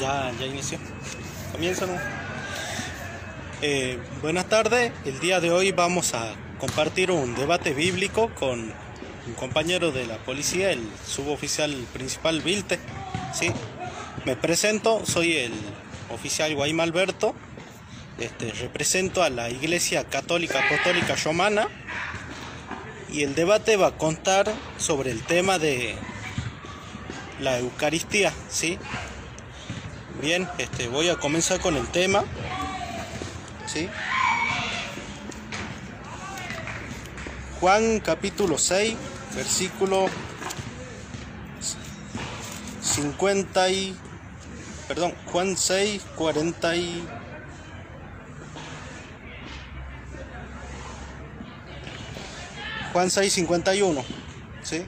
Ya inició. Comienza, ¿no? Buenas tardes. El día de hoy vamos a compartir un debate bíblico con un compañero de la policía, el suboficial principal Vilte. ¿Sí? Me presento, soy el oficial Guaymal Alberto. Represento a la Iglesia Católica Apostólica Romana. Y el debate va a contar sobre el tema de la Eucaristía, ¿sí? Bien, voy a comenzar con el tema, ¿sí? Juan capítulo 6, versículo 50 y... Perdón, Juan 6, 40 y... Juan 6, 51, ¿sí?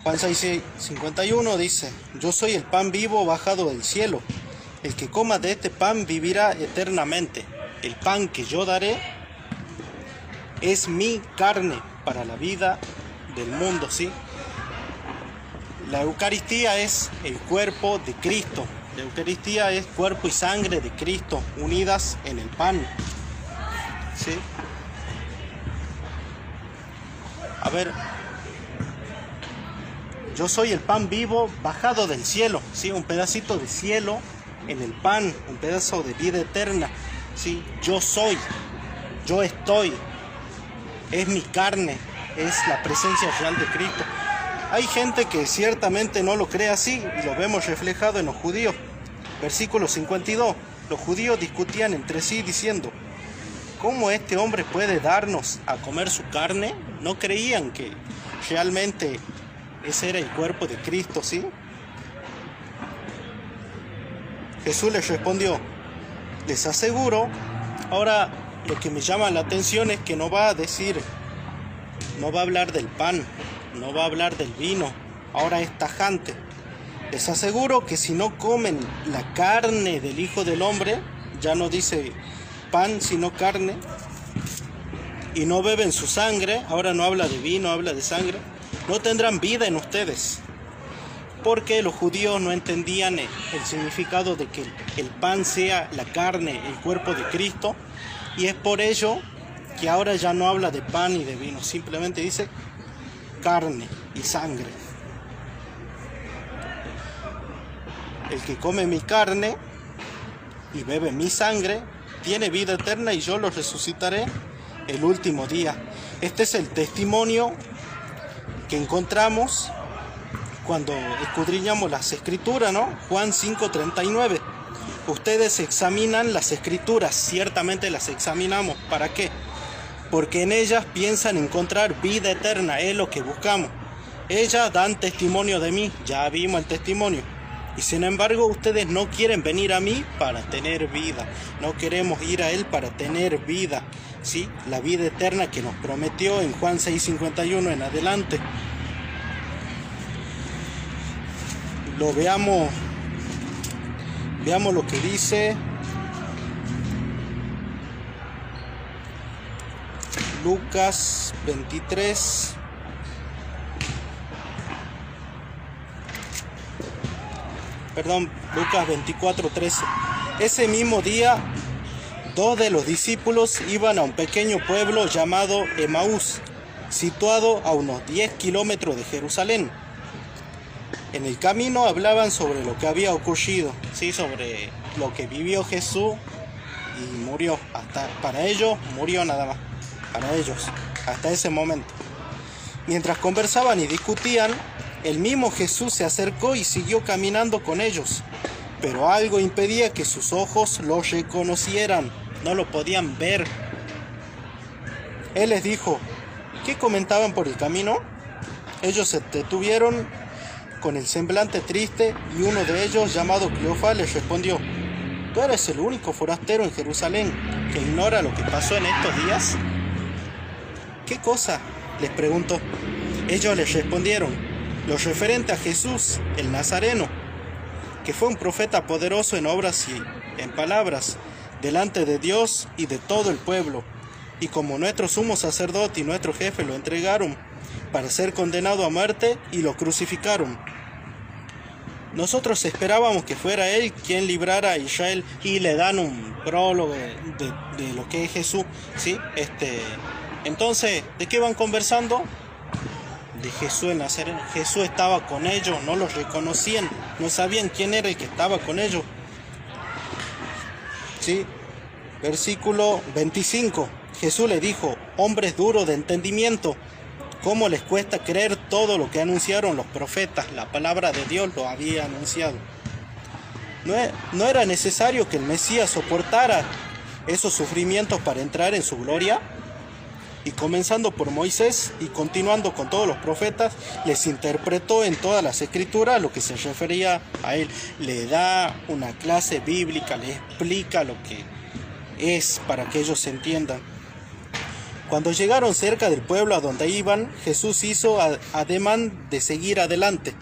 Juan 6, 51 dice: Yo soy el pan vivo bajado del cielo. El que coma de este pan vivirá eternamente. El pan que yo daré es mi carne para la vida del mundo, ¿sí? La Eucaristía es el cuerpo de Cristo. La Eucaristía es cuerpo y sangre de Cristo unidas en el pan, ¿sí? A ver, yo soy el pan vivo bajado del cielo, ¿sí? Un pedacito de cielo en el pan, un pedazo de vida eterna, ¿sí? Yo soy, yo estoy, es mi carne, es la presencia real de Cristo. Hay gente que ciertamente no lo cree así y lo vemos reflejado en los judíos. Versículo 52, los judíos discutían entre sí diciendo: ¿cómo este hombre puede darnos a comer su carne? No creían que realmente ese era el cuerpo de Cristo, ¿sí? Jesús les respondió: les aseguro. Ahora, lo que me llama la atención es que no va a decir, no va a hablar del pan, no va a hablar del vino. Ahora es tajante. Les aseguro que si no comen la carne del Hijo del Hombre, ya no dice pan sino carne, y no beben su sangre, ahora no habla de vino, habla de sangre, no tendrán vida en ustedes. Porque los judíos no entendían el significado de que el pan sea la carne, el cuerpo de Cristo, y es por ello que ahora ya no habla de pan y de vino, simplemente dice carne y sangre. El que come mi carne y bebe mi sangre tiene vida eterna, y yo lo resucitaré el último día. Este es el testimonio que encontramos cuando escudriñamos las escrituras, ¿no? Juan 5:39. Ustedes examinan las escrituras, ciertamente las examinamos. ¿Para qué? Porque en ellas piensan encontrar vida eterna, es lo que buscamos. Ellas dan testimonio de mí, ya vimos el testimonio. Y sin embargo, ustedes no quieren venir a mí para tener vida. No queremos ir a Él para tener vida, ¿sí? La vida eterna que nos prometió en Juan 6:51 en adelante. Lo veamos lo que dice Lucas 23. Lucas 24:13. Ese mismo día, dos de los discípulos iban a un pequeño pueblo llamado Emaús, situado a unos 10 kilómetros de Jerusalén. En el camino hablaban sobre lo que había ocurrido, ¿sí? Sobre lo que vivió Jesús y murió. Para ellos murió nada más, para ellos, hasta ese momento. Mientras conversaban y discutían, el mismo Jesús se acercó y siguió caminando con ellos, pero algo impedía que sus ojos lo reconocieran, no lo podían ver. Él les dijo: ¿qué comentaban por el camino? Ellos se detuvieron con el semblante triste, y uno de ellos, llamado Cleofás, les respondió: ¿tú eres el único forastero en Jerusalén que ignora lo que pasó en estos días? ¿Qué cosa?, les preguntó. Ellos les respondieron: lo referente a Jesús, el Nazareno, que fue un profeta poderoso en obras y en palabras, delante de Dios y de todo el pueblo. Y como nuestro sumo sacerdote y nuestro jefe lo entregaron, para ser condenado a muerte y lo crucificaron. Nosotros esperábamos que fuera él quien librara a Israel, y le dan un prólogo de lo que es Jesús, ¿sí? Entonces, ¿de qué van conversando? De Jesús en Nazaret. Jesús estaba con ellos, no los reconocían, no sabían quién era el que estaba con ellos. ¿Sí? Versículo 25. Jesús le dijo: hombres duros de entendimiento, ¿cómo les cuesta creer todo lo que anunciaron los profetas? La palabra de Dios lo había anunciado. ¿No era necesario que el Mesías soportara esos sufrimientos para entrar en su gloria? Y comenzando por Moisés y continuando con todos los profetas, les interpretó en todas las escrituras lo que se refería a él. Le da una clase bíblica, le explica lo que es para que ellos se entiendan. Cuando llegaron cerca del pueblo a donde iban, Jesús hizo ademán de seguir adelante,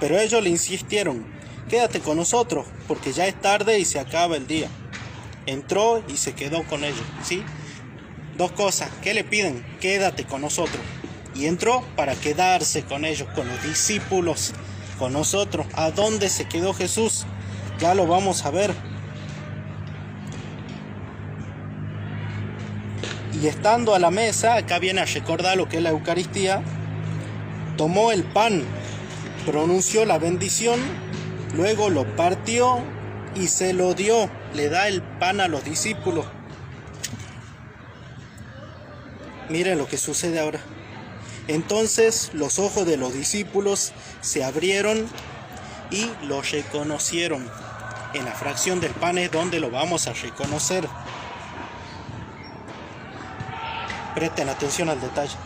pero ellos le insistieron: quédate con nosotros, porque ya es tarde y se acaba el día. Entró y se quedó con ellos, ¿sí? Dos cosas, ¿qué le piden? Quédate con nosotros. Y entró para quedarse con ellos, con los discípulos, con nosotros. ¿A dónde se quedó Jesús? Ya lo vamos a ver. Y estando a la mesa, acá viene a recordar lo que es la Eucaristía, tomó el pan, pronunció la bendición, luego lo partió y se lo dio. Le da el pan a los discípulos. Miren lo que sucede ahora. Entonces los ojos de los discípulos se abrieron y lo reconocieron. En la fracción del pan es donde lo vamos a reconocer. Presten atención al detalle.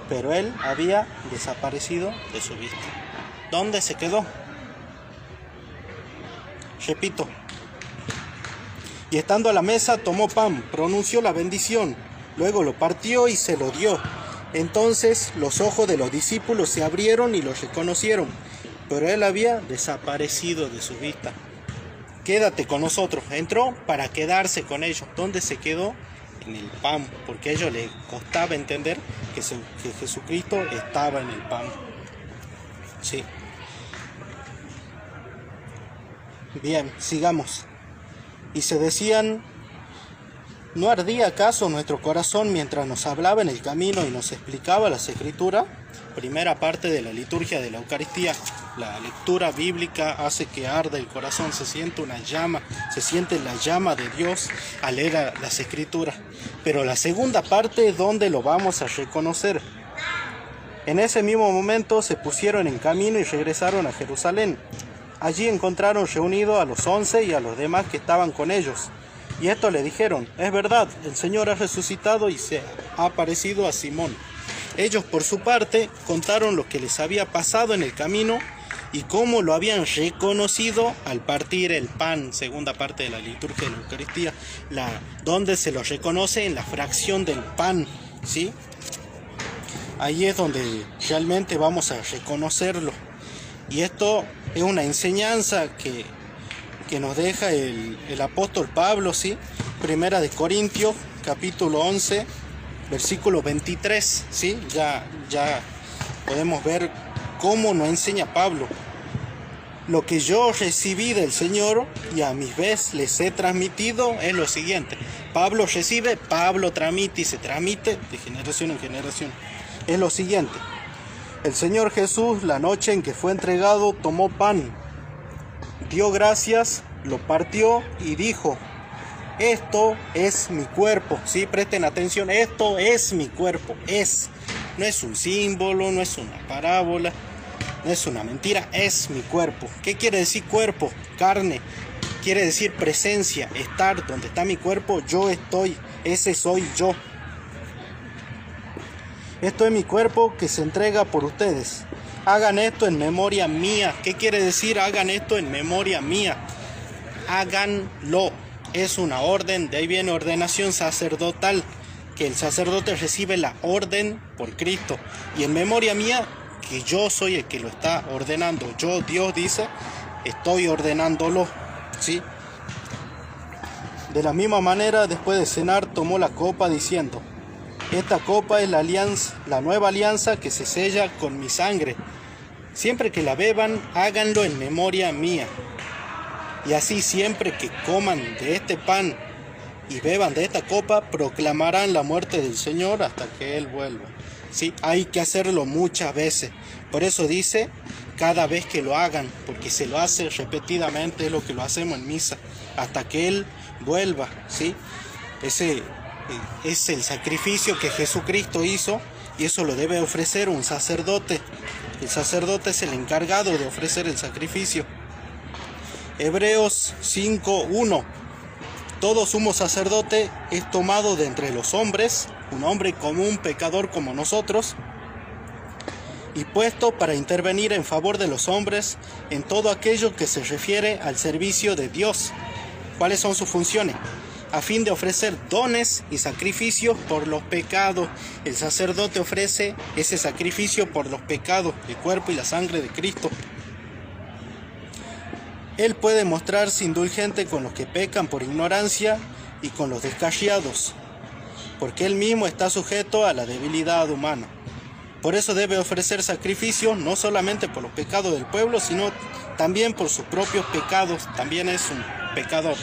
Pero él había desaparecido de su vista. ¿Dónde se quedó? Repito. Y estando a la mesa, tomó pan, pronunció la bendición, luego lo partió y se lo dio. Entonces los ojos de los discípulos se abrieron y lo reconocieron, pero él había desaparecido de su vista. Quédate con nosotros. Entró para quedarse con ellos. ¿Dónde se quedó? En el pan, porque a ellos les costaba entender que Jesucristo estaba en el pan. Sí. Bien, sigamos. Y se decían: ¿no ardía acaso nuestro corazón mientras nos hablaba en el camino y nos explicaba las Escrituras? Primera parte de la liturgia de la Eucaristía. La lectura bíblica hace que arda el corazón, se siente una llama, se siente la llama de Dios al leer las Escrituras. Pero la segunda parte es donde lo vamos a reconocer. En ese mismo momento se pusieron en camino y regresaron a Jerusalén. Allí encontraron reunidos a los 11 y a los demás que estaban con ellos. Y estos le dijeron: es verdad, el Señor ha resucitado y se ha aparecido a Simón. Ellos por su parte contaron lo que les había pasado en el camino y cómo lo habían reconocido al partir el pan. Segunda parte de la liturgia de la Eucaristía, donde se lo reconoce en la fracción del pan, ¿sí? Ahí es donde realmente vamos a reconocerlo. Y esto es una enseñanza que nos deja el apóstol Pablo, ¿sí? Primera de Corintios, capítulo 11, versículo 23, ¿sí? Ya podemos ver cómo nos enseña Pablo. Lo que yo recibí del Señor y a mi vez les he transmitido es lo siguiente. Pablo recibe, Pablo transmite y se transmite de generación en generación. Es lo siguiente: el Señor Jesús, la noche en que fue entregado, tomó pan, dio gracias, lo partió y dijo: esto es mi cuerpo. Sí, presten atención, esto es mi cuerpo. No es un símbolo, no es una parábola, no es una mentira, es mi cuerpo. ¿Qué quiere decir cuerpo? Carne. Quiere decir presencia, estar. Donde está mi cuerpo, yo estoy. Ese soy yo. Esto es mi cuerpo que se entrega por ustedes. Hagan esto en memoria mía. ¿Qué quiere decir hagan esto en memoria mía? Háganlo. Es una orden, de ahí viene ordenación sacerdotal, que el sacerdote recibe la orden por Cristo. Y en memoria mía, que yo soy el que lo está ordenando. Yo, Dios dice, estoy ordenándolo, ¿sí? De la misma manera, después de cenar, tomó la copa diciendo: Esta copa es la alianza, la nueva alianza que se sella con mi sangre. Siempre que la beban, háganlo en memoria mía. Y así siempre que coman de este pan y beban de esta copa, proclamarán la muerte del Señor hasta que Él vuelva. Sí, hay que hacerlo muchas veces. Por eso dice, cada vez que lo hagan, porque se lo hace repetidamente, es lo que lo hacemos en misa, hasta que Él vuelva. ¿Sí? Ese es el sacrificio que Jesucristo hizo, y eso lo debe ofrecer un sacerdote. El sacerdote es el encargado de ofrecer el sacrificio. Hebreos 5:1. Todo sumo sacerdote es tomado de entre los hombres, un hombre común, pecador como nosotros, y puesto para intervenir en favor de los hombres en todo aquello que se refiere al servicio de Dios. ¿Cuáles son sus funciones? A fin de ofrecer dones y sacrificios por los pecados. El sacerdote ofrece ese sacrificio por los pecados, el cuerpo y la sangre de Cristo. Él puede mostrarse indulgente con los que pecan por ignorancia y con los descarriados, porque Él mismo está sujeto a la debilidad humana. Por eso debe ofrecer sacrificios no solamente por los pecados del pueblo, sino también por sus propios pecados. También es un pecador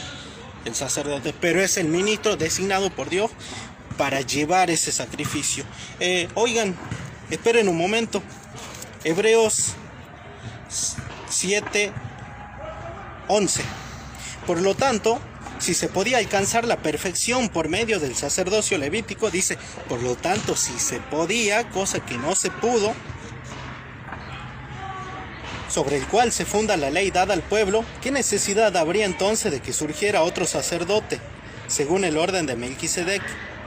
el sacerdote, pero es el ministro designado por Dios para llevar ese sacrificio. Oigan, esperen un momento. Hebreos 7:11. Por lo tanto, si se podía alcanzar la perfección por medio del sacerdocio levítico, dice, por lo tanto, si se podía, cosa que no se pudo, sobre el cual se funda la ley dada al pueblo, ¿qué necesidad habría entonces de que surgiera otro sacerdote, según el orden de Melquisedec,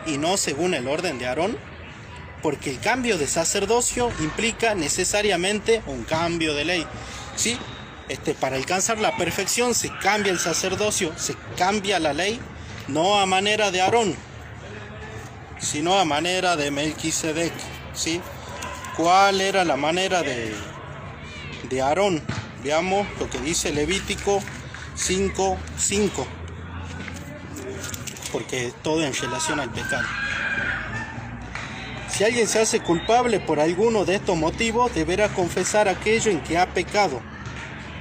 y no según el orden de Aarón? Porque el cambio de sacerdocio implica necesariamente un cambio de ley. ¿Sí? Para alcanzar la perfección se cambia el sacerdocio, se cambia la ley, no a manera de Aarón, sino a manera de Melquisedec. ¿Sí? ¿Cuál era la manera de Aarón? Veamos lo que dice Levítico 5:5, porque todo en relación al pecado. Si alguien se hace culpable por alguno de estos motivos, deberá confesar aquello en que ha pecado.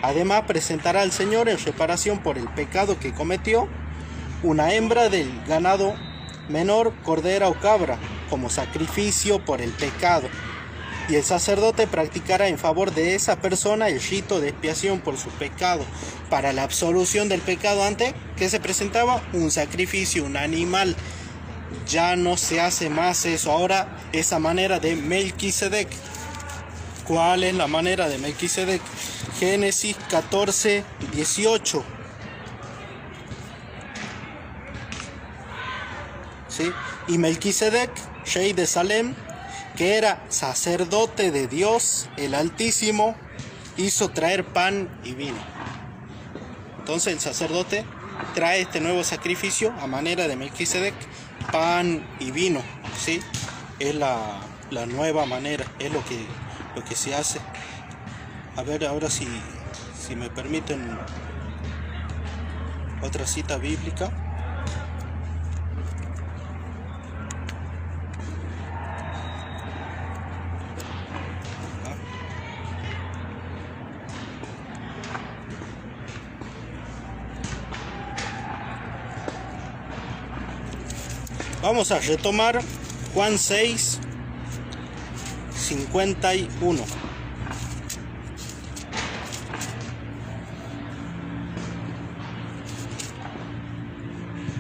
Además, presentará al Señor en reparación por el pecado que cometió una hembra del ganado menor, cordera o cabra, como sacrificio por el pecado. Y el sacerdote practicará en favor de esa persona el rito de expiación por su pecado, para la absolución del pecado. Antes que se presentaba un sacrificio, un animal. Ya no se hace más eso. Ahora esa manera de Melquisedec. ¿Cuál es la manera de Melquisedec? Génesis 14:18. ¿Sí? Y Melquisedec, rey de Salem, que era sacerdote de Dios el Altísimo, hizo traer pan y vino. Entonces el sacerdote trae este nuevo sacrificio a manera de Melquisedec, pan y vino. ¿Sí? Es la nueva manera, es lo que se hace. A ver, ahora si me permiten otra cita bíblica. Vamos a retomar Juan 6:51.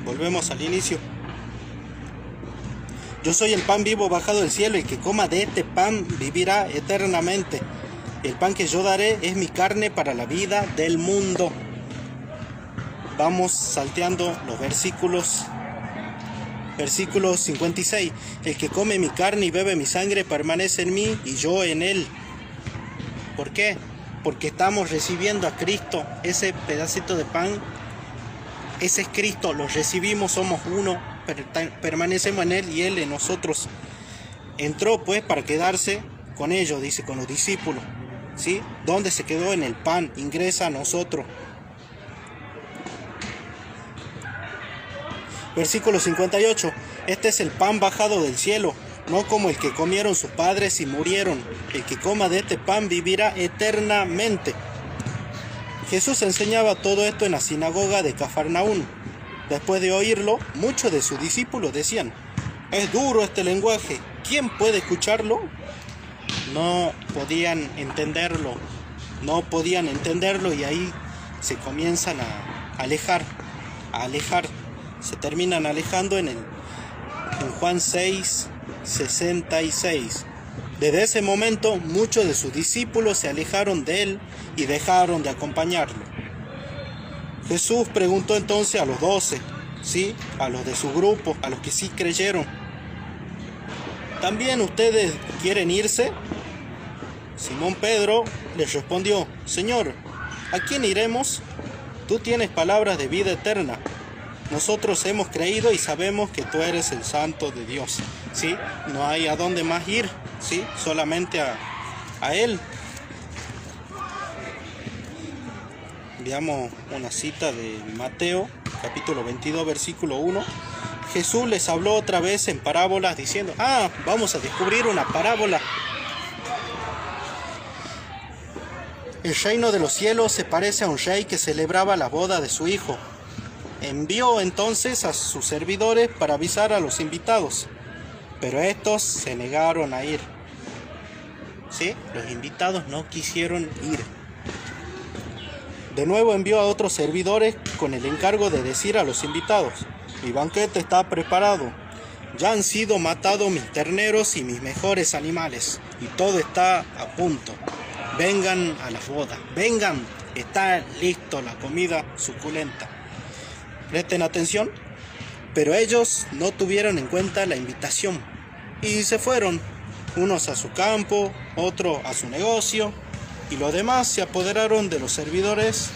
Volvemos al inicio. Yo soy el pan vivo bajado del cielo, el que coma de este pan vivirá eternamente. El pan que yo daré es mi carne para la vida del mundo. Vamos salteando los versículos. Versículo 56. El que come mi carne y bebe mi sangre permanece en mí y yo en él. ¿Por qué? Porque estamos recibiendo a Cristo. Ese pedacito de pan, ese es Cristo, lo recibimos, somos uno, permanecemos en Él y Él en nosotros. Entró pues para quedarse con ellos, dice, con los discípulos. ¿Sí? ¿Dónde se quedó? En el pan, ingresa a nosotros. Versículo 58. Este es el pan bajado del cielo, no como el que comieron sus padres y murieron. El que coma de este pan vivirá eternamente. Jesús enseñaba todo esto en la sinagoga de Cafarnaún. Después de oírlo, muchos de sus discípulos decían: es duro este lenguaje, ¿quién puede escucharlo? No podían entenderlo y ahí se comienzan a alejar. Se terminan alejando en Juan 6, 66. Desde ese momento muchos de sus discípulos se alejaron de él y dejaron de acompañarlo. Jesús preguntó entonces a los 12, ¿sí? A los de su grupo, a los que sí creyeron: ¿también ustedes quieren irse? Simón Pedro les respondió: Señor, ¿a quién iremos? Tú tienes palabras de vida eterna. Nosotros hemos creído y sabemos que tú eres el Santo de Dios. ¿Sí? No hay a dónde más ir, ¿sí? Solamente a Él. Veamos una cita de Mateo, capítulo 22, versículo 1. Jesús les habló otra vez en parábolas diciendo: vamos a descubrir una parábola. El reino de los cielos se parece a un rey que celebraba la boda de su hijo. Envió entonces a sus servidores para avisar a los invitados, pero estos se negaron a ir. ¿Sí? Los invitados no quisieron ir. De nuevo envió a otros servidores con el encargo de decir a los invitados: mi banquete está preparado. Ya han sido matados mis terneros y mis mejores animales, y todo está a punto. Vengan a la boda, vengan, está listo la comida suculenta. Presten atención, pero ellos no tuvieron en cuenta la invitación y se fueron, unos a su campo, otros a su negocio, y los demás se apoderaron de los servidores,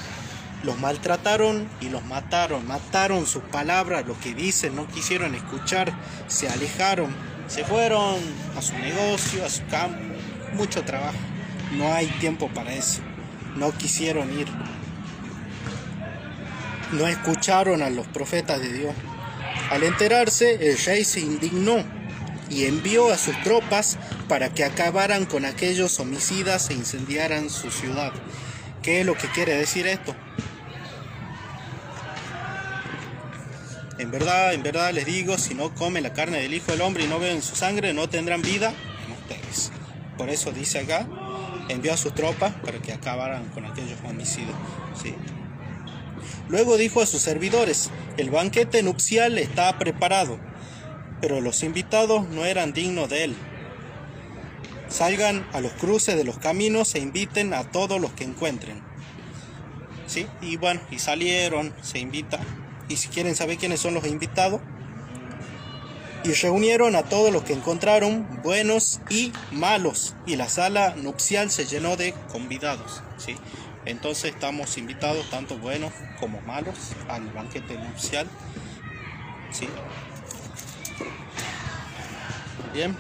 los maltrataron y los mataron sus palabras, lo que dicen, no quisieron escuchar, se alejaron, se fueron a su negocio, a su campo, mucho trabajo. No hay tiempo para eso. No quisieron ir. No escucharon a los profetas de Dios. Al enterarse, el rey se indignó y envió a sus tropas para que acabaran con aquellos homicidas e incendiaran su ciudad. ¿Qué es lo que quiere decir esto? En verdad les digo, si no comen la carne del Hijo del Hombre y no beben su sangre, no tendrán vida en ustedes. Por eso dice acá: envió a sus tropas para que acabaran con aquellos homicidas. ¿Sí? Luego dijo a sus servidores: el banquete nupcial está preparado, pero los invitados no eran dignos de él. Salgan a los cruces de los caminos e inviten a todos los que encuentren. ¿Sí? Y bueno, y salieron, se invita. Y si quieren saber quiénes son los invitados, y reunieron a todos los que encontraron, buenos y malos, y la sala nupcial se llenó de convidados. ¿Sí? Entonces estamos invitados, tanto buenos como malos, al banquete nupcial. ¿Sí? Bien.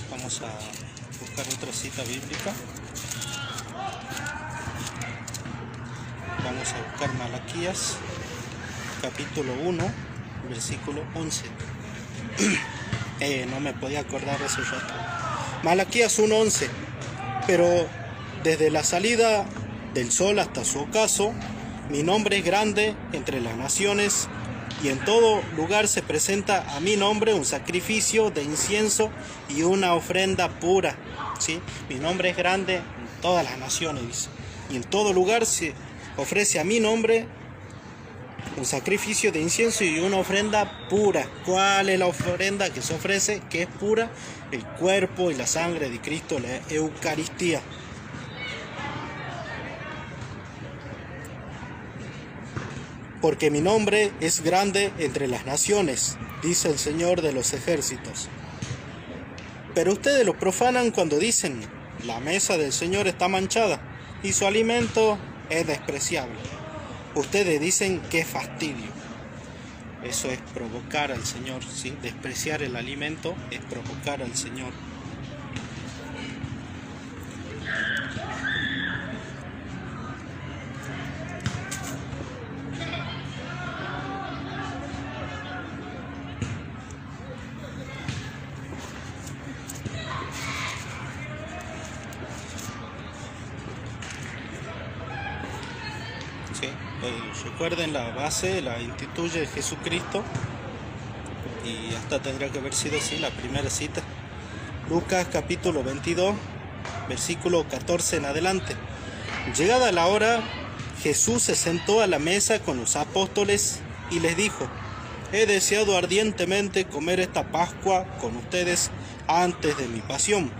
Vamos a buscar otra cita bíblica. Vamos a buscar Malaquías, capítulo 1, versículo 11. No me podía acordar de ese rato. Malaquías 1:11. Pero desde la salida del sol hasta su ocaso, mi nombre es grande entre las naciones, y en todo lugar se presenta a mi nombre un sacrificio de incienso y una ofrenda pura. ¿Sí? Mi nombre es grande en todas las naciones, dice. Y en todo lugar se ofrece a mi nombre un sacrificio de incienso y una ofrenda pura. ¿Cuál es la ofrenda que se ofrece? Que es pura: el cuerpo y la sangre de Cristo, la Eucaristía. Porque mi nombre es grande entre las naciones, dice el Señor de los ejércitos. Pero ustedes lo profanan cuando dicen: la mesa del Señor está manchada y su alimento es despreciable. Ustedes dicen: qué fastidio. Eso es provocar al Señor, ¿sí? Despreciar el alimento es provocar al Señor. Recuerden, la base la instituye Jesucristo y hasta tendría que haber sido así la primera cita. Lucas capítulo 22, versículo 14 en adelante. Llegada la hora, Jesús se sentó a la mesa con los apóstoles y les dijo: he deseado ardientemente comer esta Pascua con ustedes antes de mi pasión,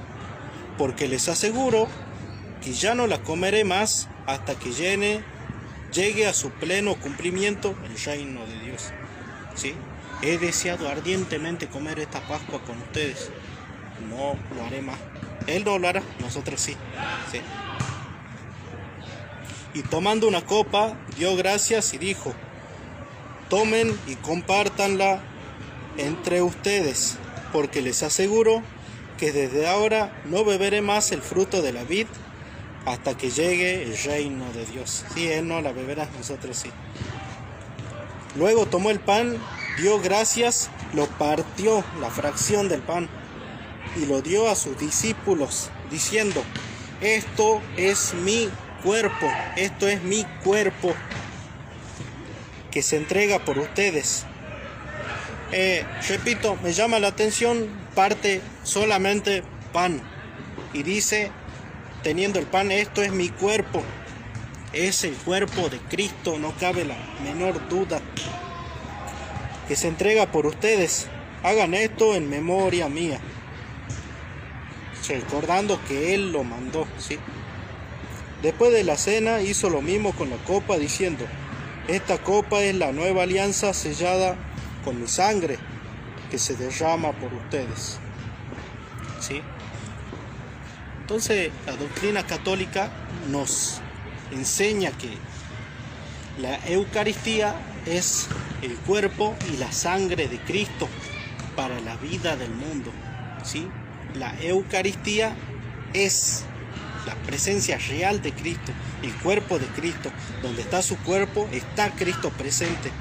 porque les aseguro que ya no la comeré más hasta que llegue a su pleno cumplimiento el reino de Dios. ¿Sí? He deseado ardientemente comer esta Pascua con ustedes. No lo haré más. Él no lo hará, nosotros sí. ¿Sí? Y tomando una copa, dio gracias y dijo: tomen y compártanla entre ustedes, porque les aseguro que desde ahora no beberé más el fruto de la vid hasta que llegue el reino de Dios. Sí, él no la beberá, nosotros sí. Luego tomó el pan, dio gracias, lo partió, la fracción del pan, y lo dio a sus discípulos, diciendo: esto es mi cuerpo, que se entrega por ustedes. Repito, me llama la atención, parte solamente pan, y dice, teniendo el pan: esto es mi cuerpo. Es el cuerpo de Cristo, no cabe la menor duda, que se entrega por ustedes. Hagan esto en memoria mía, recordando que Él lo mandó, ¿sí? Después de la cena hizo lo mismo con la copa, diciendo: esta copa es la nueva alianza sellada con mi sangre, que se derrama por ustedes. ¿Sí? Entonces, la doctrina católica nos enseña que la Eucaristía es el cuerpo y la sangre de Cristo para la vida del mundo. ¿Sí? La Eucaristía es la presencia real de Cristo, el cuerpo de Cristo. Donde está su cuerpo, está Cristo presente.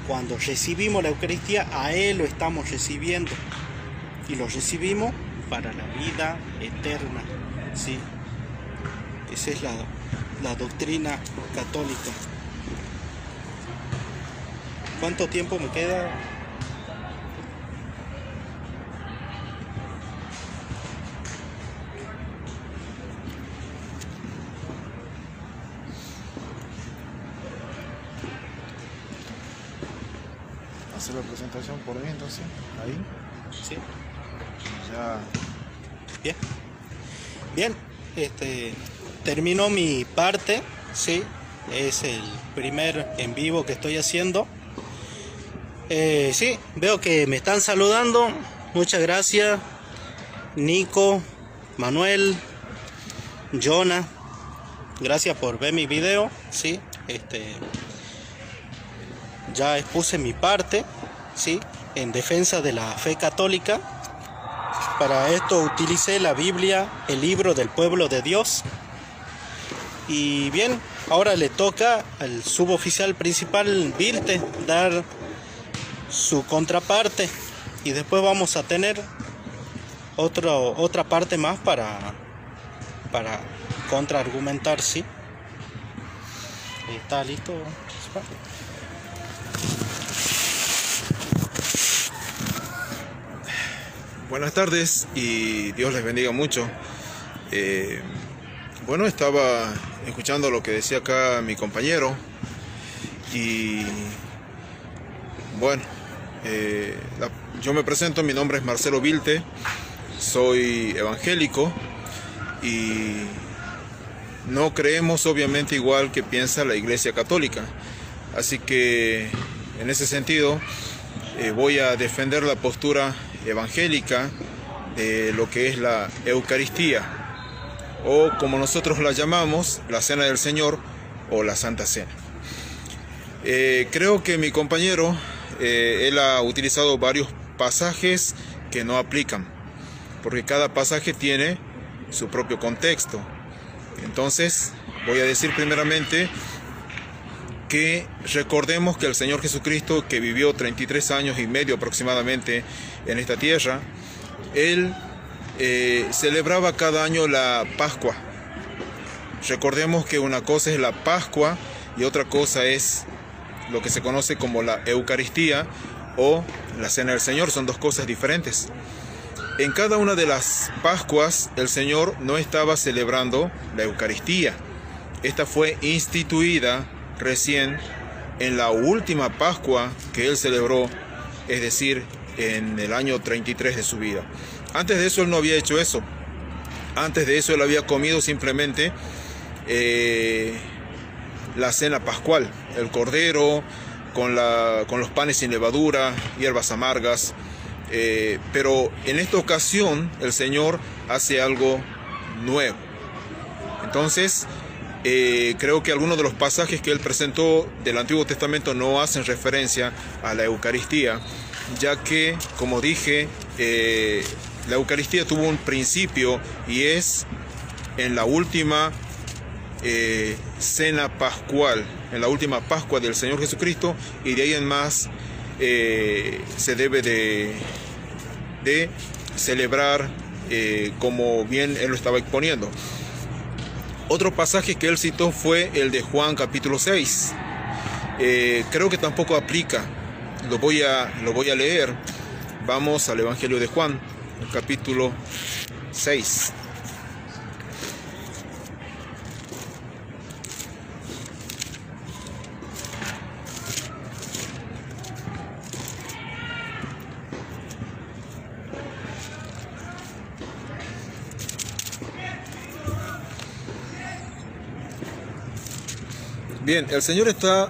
Cuando recibimos la Eucaristía, a Él lo estamos recibiendo, y lo recibimos para la vida eterna. ¿Sí? Esa es la doctrina católica. ¿Cuánto tiempo me queda? Hacer la presentación por ahí, entonces, ahí. Sí. Ya. Bien, terminó mi parte, sí, es el primer en vivo que estoy haciendo. Sí, veo que me están saludando, muchas gracias, Nico, Manuel, Jonah, gracias por ver mi video, sí, ya expuse mi parte, sí, en defensa de la fe católica. Para esto utilicé la Biblia, el libro del pueblo de Dios. Y bien, ahora le toca al suboficial principal Vilte dar su contraparte. Y después vamos a tener otra parte más para contraargumentar, ¿sí? ¿Está listo? Buenas tardes y Dios les bendiga mucho. Bueno, estaba escuchando lo que decía acá mi compañero y bueno, yo me presento, mi nombre es Marcelo Vilte, soy evangélico y no creemos obviamente igual que piensa la Iglesia Católica, así que en ese sentido voy a defender la postura evangélica de lo que es la Eucaristía, o como nosotros la llamamos, la Cena del Señor o la Santa Cena. Creo que mi compañero, él ha utilizado varios pasajes que no aplican, porque cada pasaje tiene su propio contexto. Entonces, voy a decir primeramente que recordemos que el Señor Jesucristo, que vivió 33 años y medio aproximadamente en esta tierra, Él celebraba cada año la Pascua. Recordemos que una cosa es la Pascua y otra cosa es lo que se conoce como la Eucaristía o la Cena del Señor. Son dos cosas diferentes. En cada una de las Pascuas el Señor no estaba celebrando la Eucaristía. Esta fue instituida recién en la última Pascua que Él celebró, es decir, en el año 33 de su vida. Antes de eso Él no había hecho eso. Antes de eso Él había comido simplemente la cena pascual, el cordero con los panes sin levadura, hierbas amargas. Pero en esta ocasión el Señor hace algo nuevo. Entonces creo que algunos de los pasajes que Él presentó del Antiguo Testamento no hacen referencia a la Eucaristía, ya que, como dije, la Eucaristía tuvo un principio y es en la última cena pascual, en la última Pascua del Señor Jesucristo, y de ahí en más se debe de celebrar como bien Él lo estaba exponiendo. Otro pasaje que Él citó fue el de Juan capítulo 6. Creo que tampoco aplica. Lo voy a leer. Vamos al Evangelio de Juan, el capítulo 6. Bien, el Señor está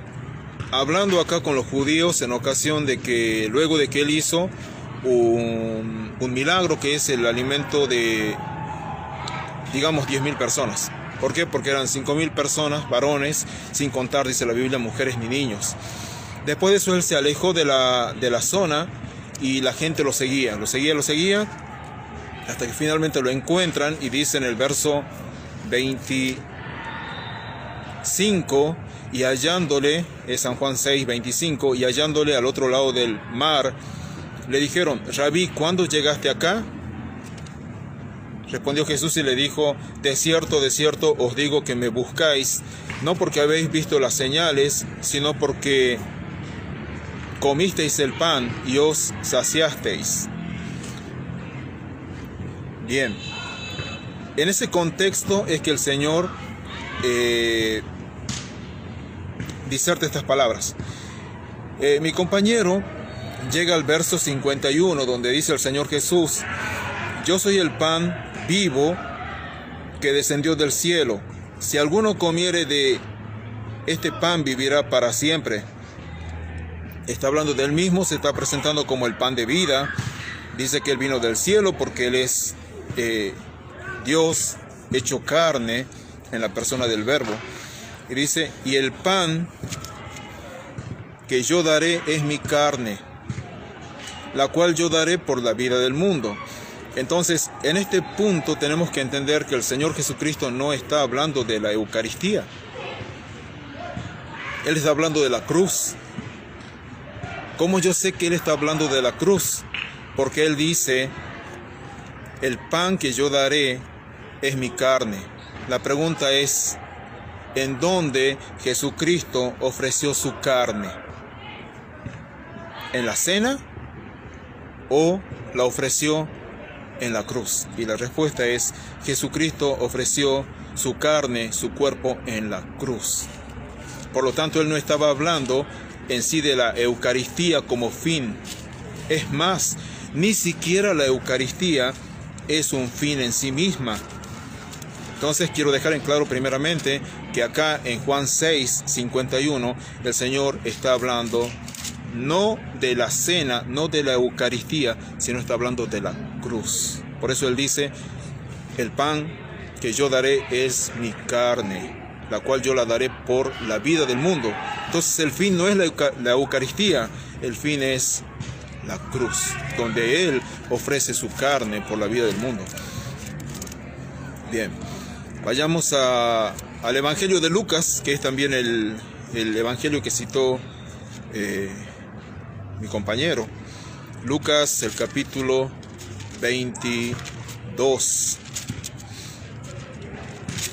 hablando acá con los judíos en ocasión de que luego de que Él hizo un milagro que es el alimento de, digamos, 10.000 personas. ¿Por qué? Porque eran 5.000 personas, varones, sin contar, dice la Biblia, mujeres ni niños. Después de eso Él se alejó de la zona y la gente lo seguía, hasta que finalmente lo encuentran y dice en el verso 25, y hallándole, es San Juan 6, 25, y hallándole al otro lado del mar, le dijeron: Rabí, ¿cuándo llegaste acá? Respondió Jesús y le dijo: de cierto, os digo que me buscáis, no porque habéis visto las señales, sino porque comisteis el pan y os saciasteis. Bien, en ese contexto es que el Señor diserta estas palabras. Mi compañero llega al verso 51, donde dice el Señor Jesús: yo soy el pan vivo que descendió del cielo. Si alguno comiere de este pan, vivirá para siempre. Está hablando del mismo, se está presentando como el pan de vida. Dice que Él vino del cielo porque Él es Dios hecho carne en la persona del Verbo. Y dice: y el pan que yo daré es mi carne, la cual yo daré por la vida del mundo. Entonces, en este punto tenemos que entender que el Señor Jesucristo no está hablando de la Eucaristía. Él está hablando de la cruz. ¿Cómo yo sé que Él está hablando de la cruz? Porque Él dice: el pan que yo daré es mi carne. La pregunta es: ¿en dónde Jesucristo ofreció su carne? ¿En la cena o la ofreció en la cruz? Y la respuesta es: Jesucristo ofreció su carne, su cuerpo en la cruz. Por lo tanto, Él no estaba hablando en sí de la Eucaristía como fin. Es más, ni siquiera la Eucaristía es un fin en sí misma. Entonces quiero dejar en claro primeramente que acá en Juan 6, 51, el Señor está hablando no de la cena, no de la Eucaristía, sino está hablando de la cruz. Por eso Él dice: el pan que yo daré es mi carne, la cual yo la daré por la vida del mundo. Entonces el fin no es la Eucaristía, el fin es la cruz, donde Él ofrece su carne por la vida del mundo. Bien, vayamos al Evangelio de Lucas, que es también el Evangelio que citó mi compañero. Lucas, el capítulo 22.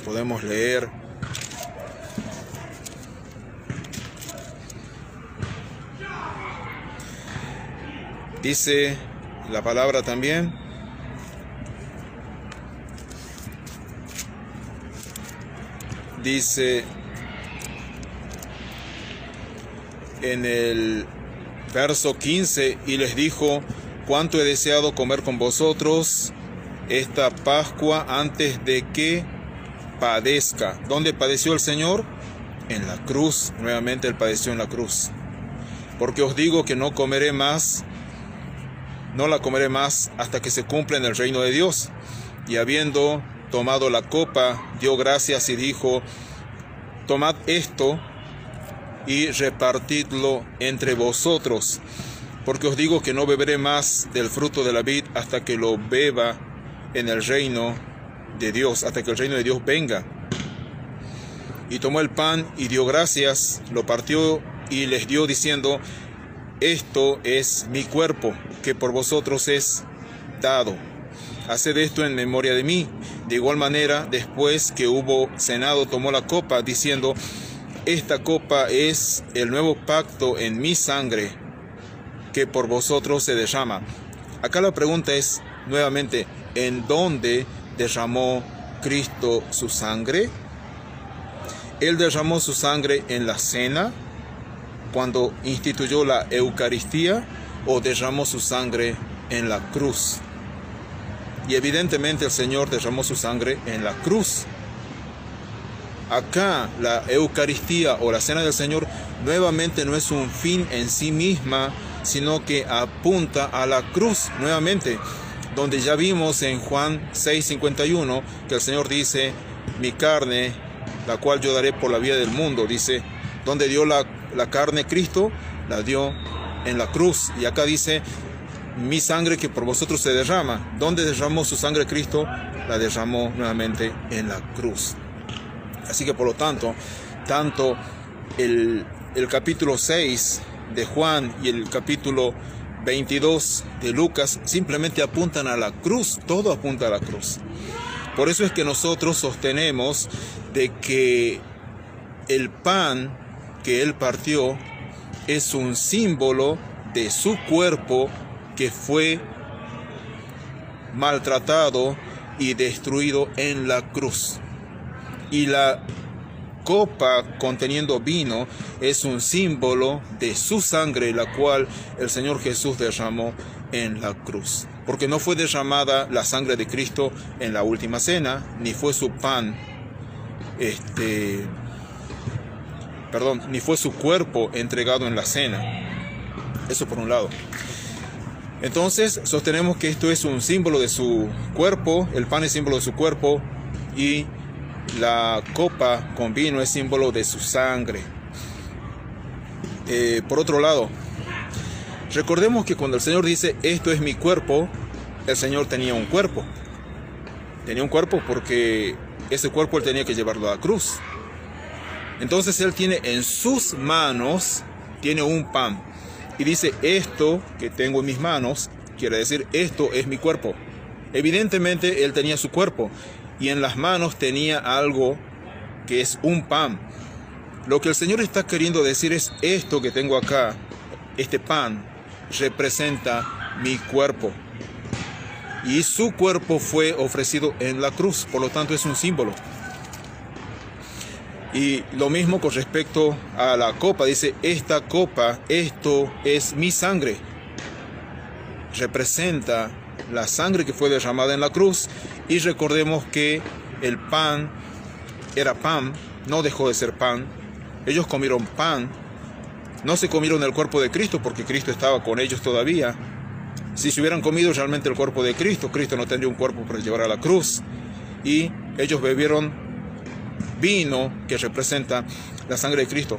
Podemos leer Dice la palabra también, dice en el verso 15, y les dijo: cuánto he deseado comer con vosotros esta Pascua antes de que padezca. ¿Dónde padeció el Señor? En la cruz. Nuevamente Él padeció en la cruz. Porque os digo que no la comeré más hasta que se cumpla en el reino de Dios. Y habiendo tomado la copa, dio gracias y dijo: tomad esto y repartidlo entre vosotros, porque os digo que no beberé más del fruto de la vid hasta que lo beba en el reino de Dios, hasta que el reino de Dios venga. Y tomó el pan y dio gracias, lo partió y les dio diciendo: esto es mi cuerpo, que por vosotros es dado. Haced esto en memoria de mí. De igual manera, después que hubo cenado, tomó la copa, diciendo: esta copa es el nuevo pacto en mi sangre, que por vosotros se derrama. Acá la pregunta es nuevamente: ¿en dónde derramó Cristo su sangre? Él derramó su sangre en la cena, cuando instituyó la Eucaristía, o derramó su sangre en la cruz. Y evidentemente el Señor derramó su sangre en la cruz. Acá la Eucaristía o la Cena del Señor nuevamente no es un fin en sí misma, sino que apunta a la cruz nuevamente, donde ya vimos en Juan 6:51 que el Señor dice: mi carne, la cual yo daré por la vida del mundo. Dice, ¿dónde dio la carne Cristo? La dio en la cruz. Y acá dice: mi sangre que por vosotros se derrama. ¿Dónde derramó su sangre Cristo? La derramó nuevamente en la cruz. Así que por lo tanto, tanto el capítulo 6 de Juan y el capítulo 22 de Lucas simplemente apuntan a la cruz. Todo apunta a la cruz. Por eso es que nosotros sostenemos de que el pan que Él partió es un símbolo de su cuerpo que fue maltratado y destruido en la cruz. Y la copa conteniendo vino es un símbolo de su sangre, la cual el Señor Jesús derramó en la cruz. Porque no fue derramada la sangre de Cristo en la última cena, ni fue su pan, ni fue su cuerpo entregado en la cena. Eso por un lado. Entonces sostenemos que esto es un símbolo de su cuerpo, el pan es símbolo de su cuerpo y la copa con vino es símbolo de su sangre. Por otro lado, recordemos que cuando el Señor dice: esto es mi cuerpo, el Señor tenía un cuerpo. Tenía un cuerpo porque ese cuerpo Él tenía que llevarlo a la cruz. Entonces Él tiene en sus manos, tiene un pan. Y dice: esto que tengo en mis manos, quiere decir, esto es mi cuerpo. Evidentemente Él tenía su cuerpo. Y en las manos tenía algo que es un pan. Lo que el Señor está queriendo decir es: esto que tengo acá, este pan, representa mi cuerpo. Y su cuerpo fue ofrecido en la cruz, por lo tanto es un símbolo. Y lo mismo con respecto a la copa, dice: esta copa, esto es mi sangre. Representa la sangre que fue derramada en la cruz. Y recordemos que el pan era pan, no dejó de ser pan. Ellos comieron pan, no se comieron el cuerpo de Cristo porque Cristo estaba con ellos todavía. Si se hubieran comido realmente el cuerpo de Cristo, Cristo no tendría un cuerpo para llevar a la cruz. Y ellos bebieron vino que representa la sangre de Cristo.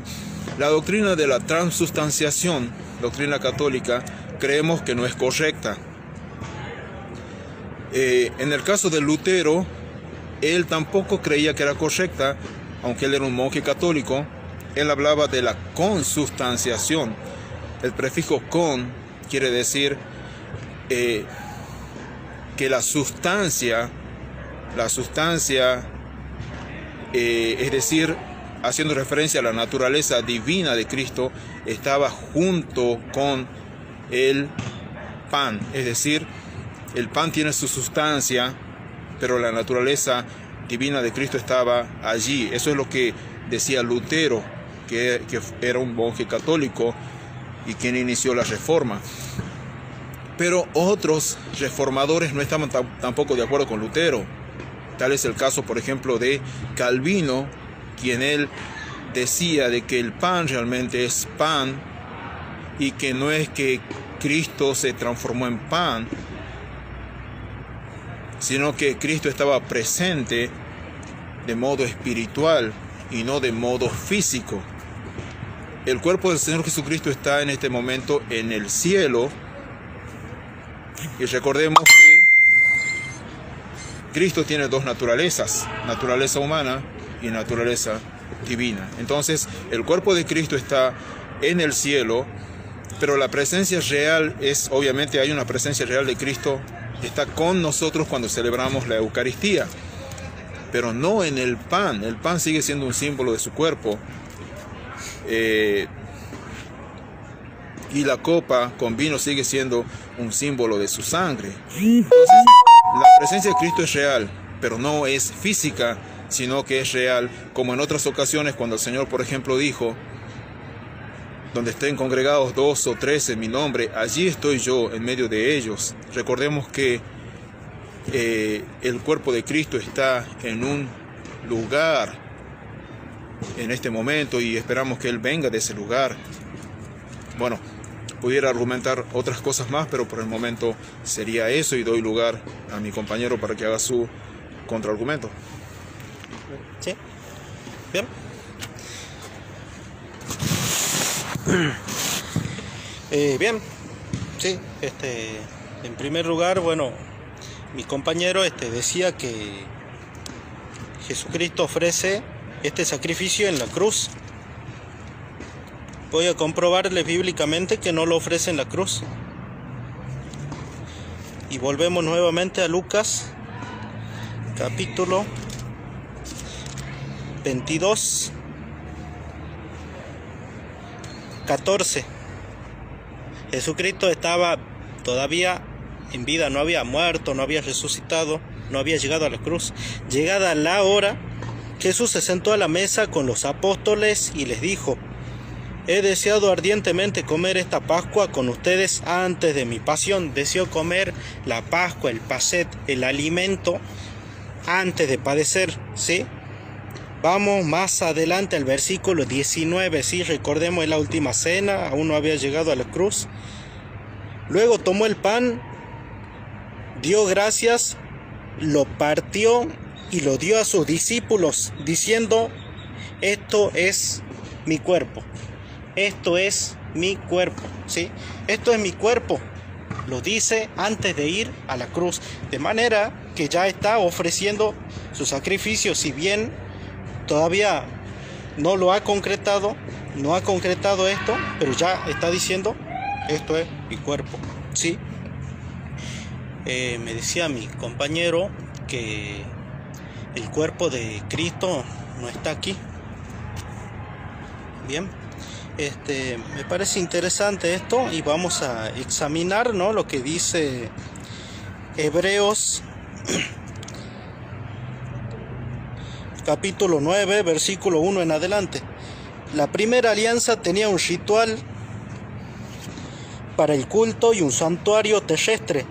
La doctrina de la transubstanciación, doctrina católica, creemos que no es correcta. En el caso de Lutero, él tampoco creía que era correcta, aunque él era un monje católico. Él hablaba de la consubstanciación. El prefijo con quiere decir que la sustancia, es decir, haciendo referencia a la naturaleza divina de Cristo, estaba junto con el pan, es decir, el pan tiene su sustancia, pero la naturaleza divina de Cristo estaba allí. Eso es lo que decía Lutero, que era un monje católico y quien inició la Reforma. Pero otros reformadores no estaban tampoco de acuerdo con Lutero. Tal es el caso, por ejemplo, de Calvino, quien él decía de que el pan realmente es pan y que no es que Cristo se transformó en pan, sino que Cristo estaba presente de modo espiritual y no de modo físico. El cuerpo del Señor Jesucristo está en este momento en el cielo, y recordemos que Cristo tiene dos naturalezas, naturaleza humana y naturaleza divina. Entonces, el cuerpo de Cristo está en el cielo, pero la presencia real es, obviamente hay una presencia real de Cristo, está con nosotros cuando celebramos la Eucaristía, pero no en el pan. El pan sigue siendo un símbolo de su cuerpo, y la copa con vino sigue siendo un símbolo de su sangre. Entonces, la presencia de Cristo es real, pero no es física, sino que es real, como en otras ocasiones cuando el Señor, por ejemplo, dijo: donde estén congregados 2 o 3 en mi nombre, allí estoy yo en medio de ellos. Recordemos que el cuerpo de Cristo está en un lugar en este momento y esperamos que Él venga de ese lugar. Bueno, pudiera argumentar otras cosas más, pero por el momento sería eso, y doy lugar a mi compañero para que haga su contraargumento. Sí, bien. Bien, sí, en primer lugar, bueno, mi compañero decía que Jesucristo ofrece este sacrificio en la cruz. Voy a comprobarles bíblicamente que no lo ofrece en la cruz. Y volvemos nuevamente a Lucas, capítulo 22, 14. Jesucristo estaba todavía en vida, no había muerto, no había resucitado, no había llegado a la cruz. Llegada la hora, Jesús se sentó a la mesa con los apóstoles y les dijo: he deseado ardientemente comer esta Pascua con ustedes antes de mi pasión. Deseó comer la Pascua, el Paset, el alimento, antes de padecer, ¿sí? Vamos más adelante al versículo 19, ¿sí? Recordemos, en la última cena, aún no había llegado a la cruz. Luego tomó el pan, dio gracias, lo partió y lo dio a sus discípulos, diciendo: esto es mi cuerpo. Esto es mi cuerpo, ¿sí? Esto es mi cuerpo. Lo dice antes de ir a la cruz. De manera que ya está ofreciendo su sacrificio, si bien todavía no lo ha concretado, no ha concretado esto, pero ya está diciendo: esto es mi cuerpo, ¿sí? Me decía mi compañero que el cuerpo de Cristo no está aquí. Bien, me parece interesante esto, y vamos a examinar, ¿no?, lo que dice Hebreos capítulo 9, versículo 1 en adelante. La primera alianza tenía un ritual para el culto y un santuario terrestre.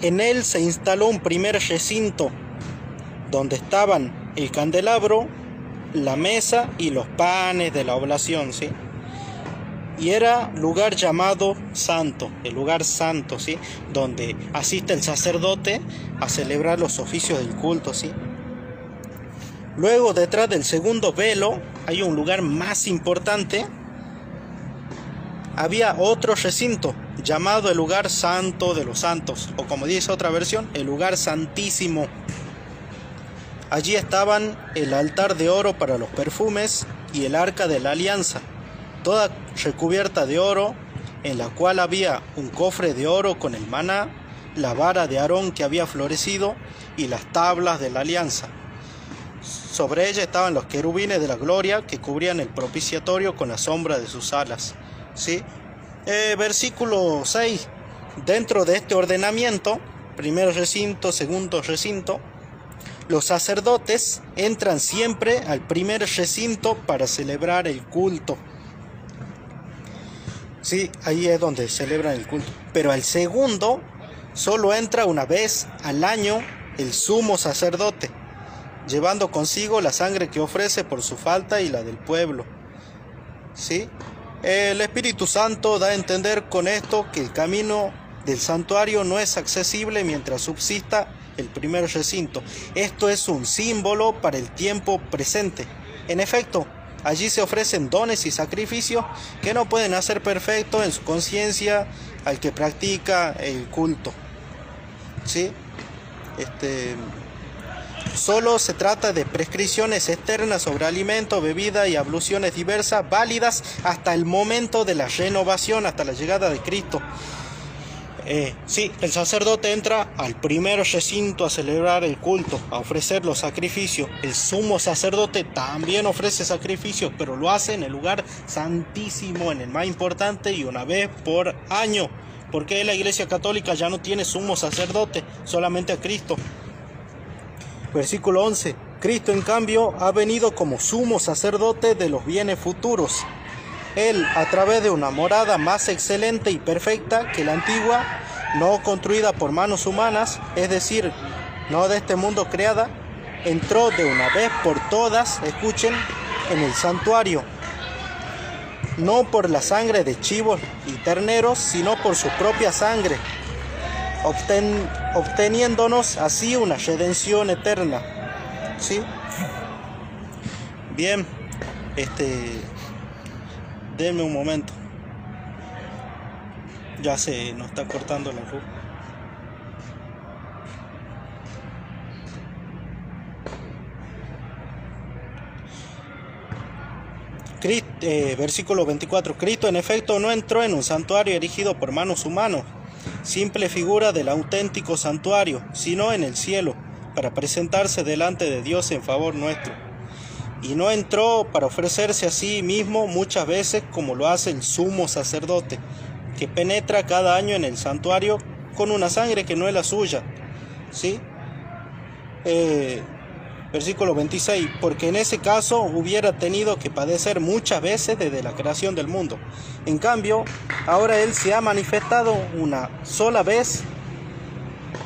En él se instaló un primer recinto donde estaban el candelabro, la mesa y los panes de la oblación, ¿sí? Y era lugar llamado santo, el lugar santo, ¿sí?, donde asiste el sacerdote a celebrar los oficios del culto, ¿sí? Luego, detrás del segundo velo, hay un lugar más importante. Había otro recinto llamado el lugar santo de los santos, o como dice otra versión, el lugar santísimo. Allí estaban el altar de oro para los perfumes y el arca de la alianza, toda recubierta de oro, en la cual había un cofre de oro con el maná, la vara de Aarón que había florecido y las tablas de la alianza. Sobre ella estaban los querubines de la gloria que cubrían el propiciatorio con la sombra de sus alas, ¿sí? Versículo 6. dentro de este ordenamiento, primer recinto, segundo recinto, los sacerdotes entran siempre al primer recinto para celebrar el culto. Sí, ahí es donde celebran el culto. Pero al segundo solo entra una vez al año el sumo sacerdote, llevando consigo la sangre que ofrece por su falta y la del pueblo. ¿Sí? El Espíritu Santo da a entender con esto que el camino del santuario no es accesible mientras subsista el primer recinto. Esto es un símbolo para el tiempo presente. En efecto, allí se ofrecen dones y sacrificios que no pueden hacer perfecto en su conciencia al que practica el culto. ¿Sí? Solo se trata de prescripciones externas sobre alimento, bebida y abluciones diversas, válidas hasta el momento de la renovación, hasta la llegada de Cristo. Sí, el sacerdote entra al primer recinto a celebrar el culto, a ofrecer los sacrificios. El sumo sacerdote también ofrece sacrificios, pero lo hace en el lugar santísimo, en el más importante, y una vez por año. Porque la Iglesia Católica ya no tiene sumo sacerdote, solamente a Cristo. Versículo 11. Cristo, en cambio, ha venido como sumo sacerdote de los bienes futuros. Él, a través de una morada más excelente y perfecta que la antigua, no construida por manos humanas, es decir, no de este mundo creada, entró de una vez por todas, escuchen, en el santuario, no por la sangre de chivos y terneros, sino por su propia sangre, obteniéndonos así una redención eterna. ¿Sí? Bien, denme un momento. Ya se nos está cortando la luz. Versículo 24. Cristo en efecto no entró en un santuario erigido por manos humanas, simple figura del auténtico santuario, sino en el cielo, para presentarse delante de Dios en favor nuestro. Y no entró para ofrecerse a sí mismo muchas veces como lo hace el sumo sacerdote, que penetra cada año en el santuario con una sangre que no es la suya. ¿Sí? Versículo 26, porque en ese caso hubiera tenido que padecer muchas veces desde la creación del mundo. En cambio, ahora Él se ha manifestado una sola vez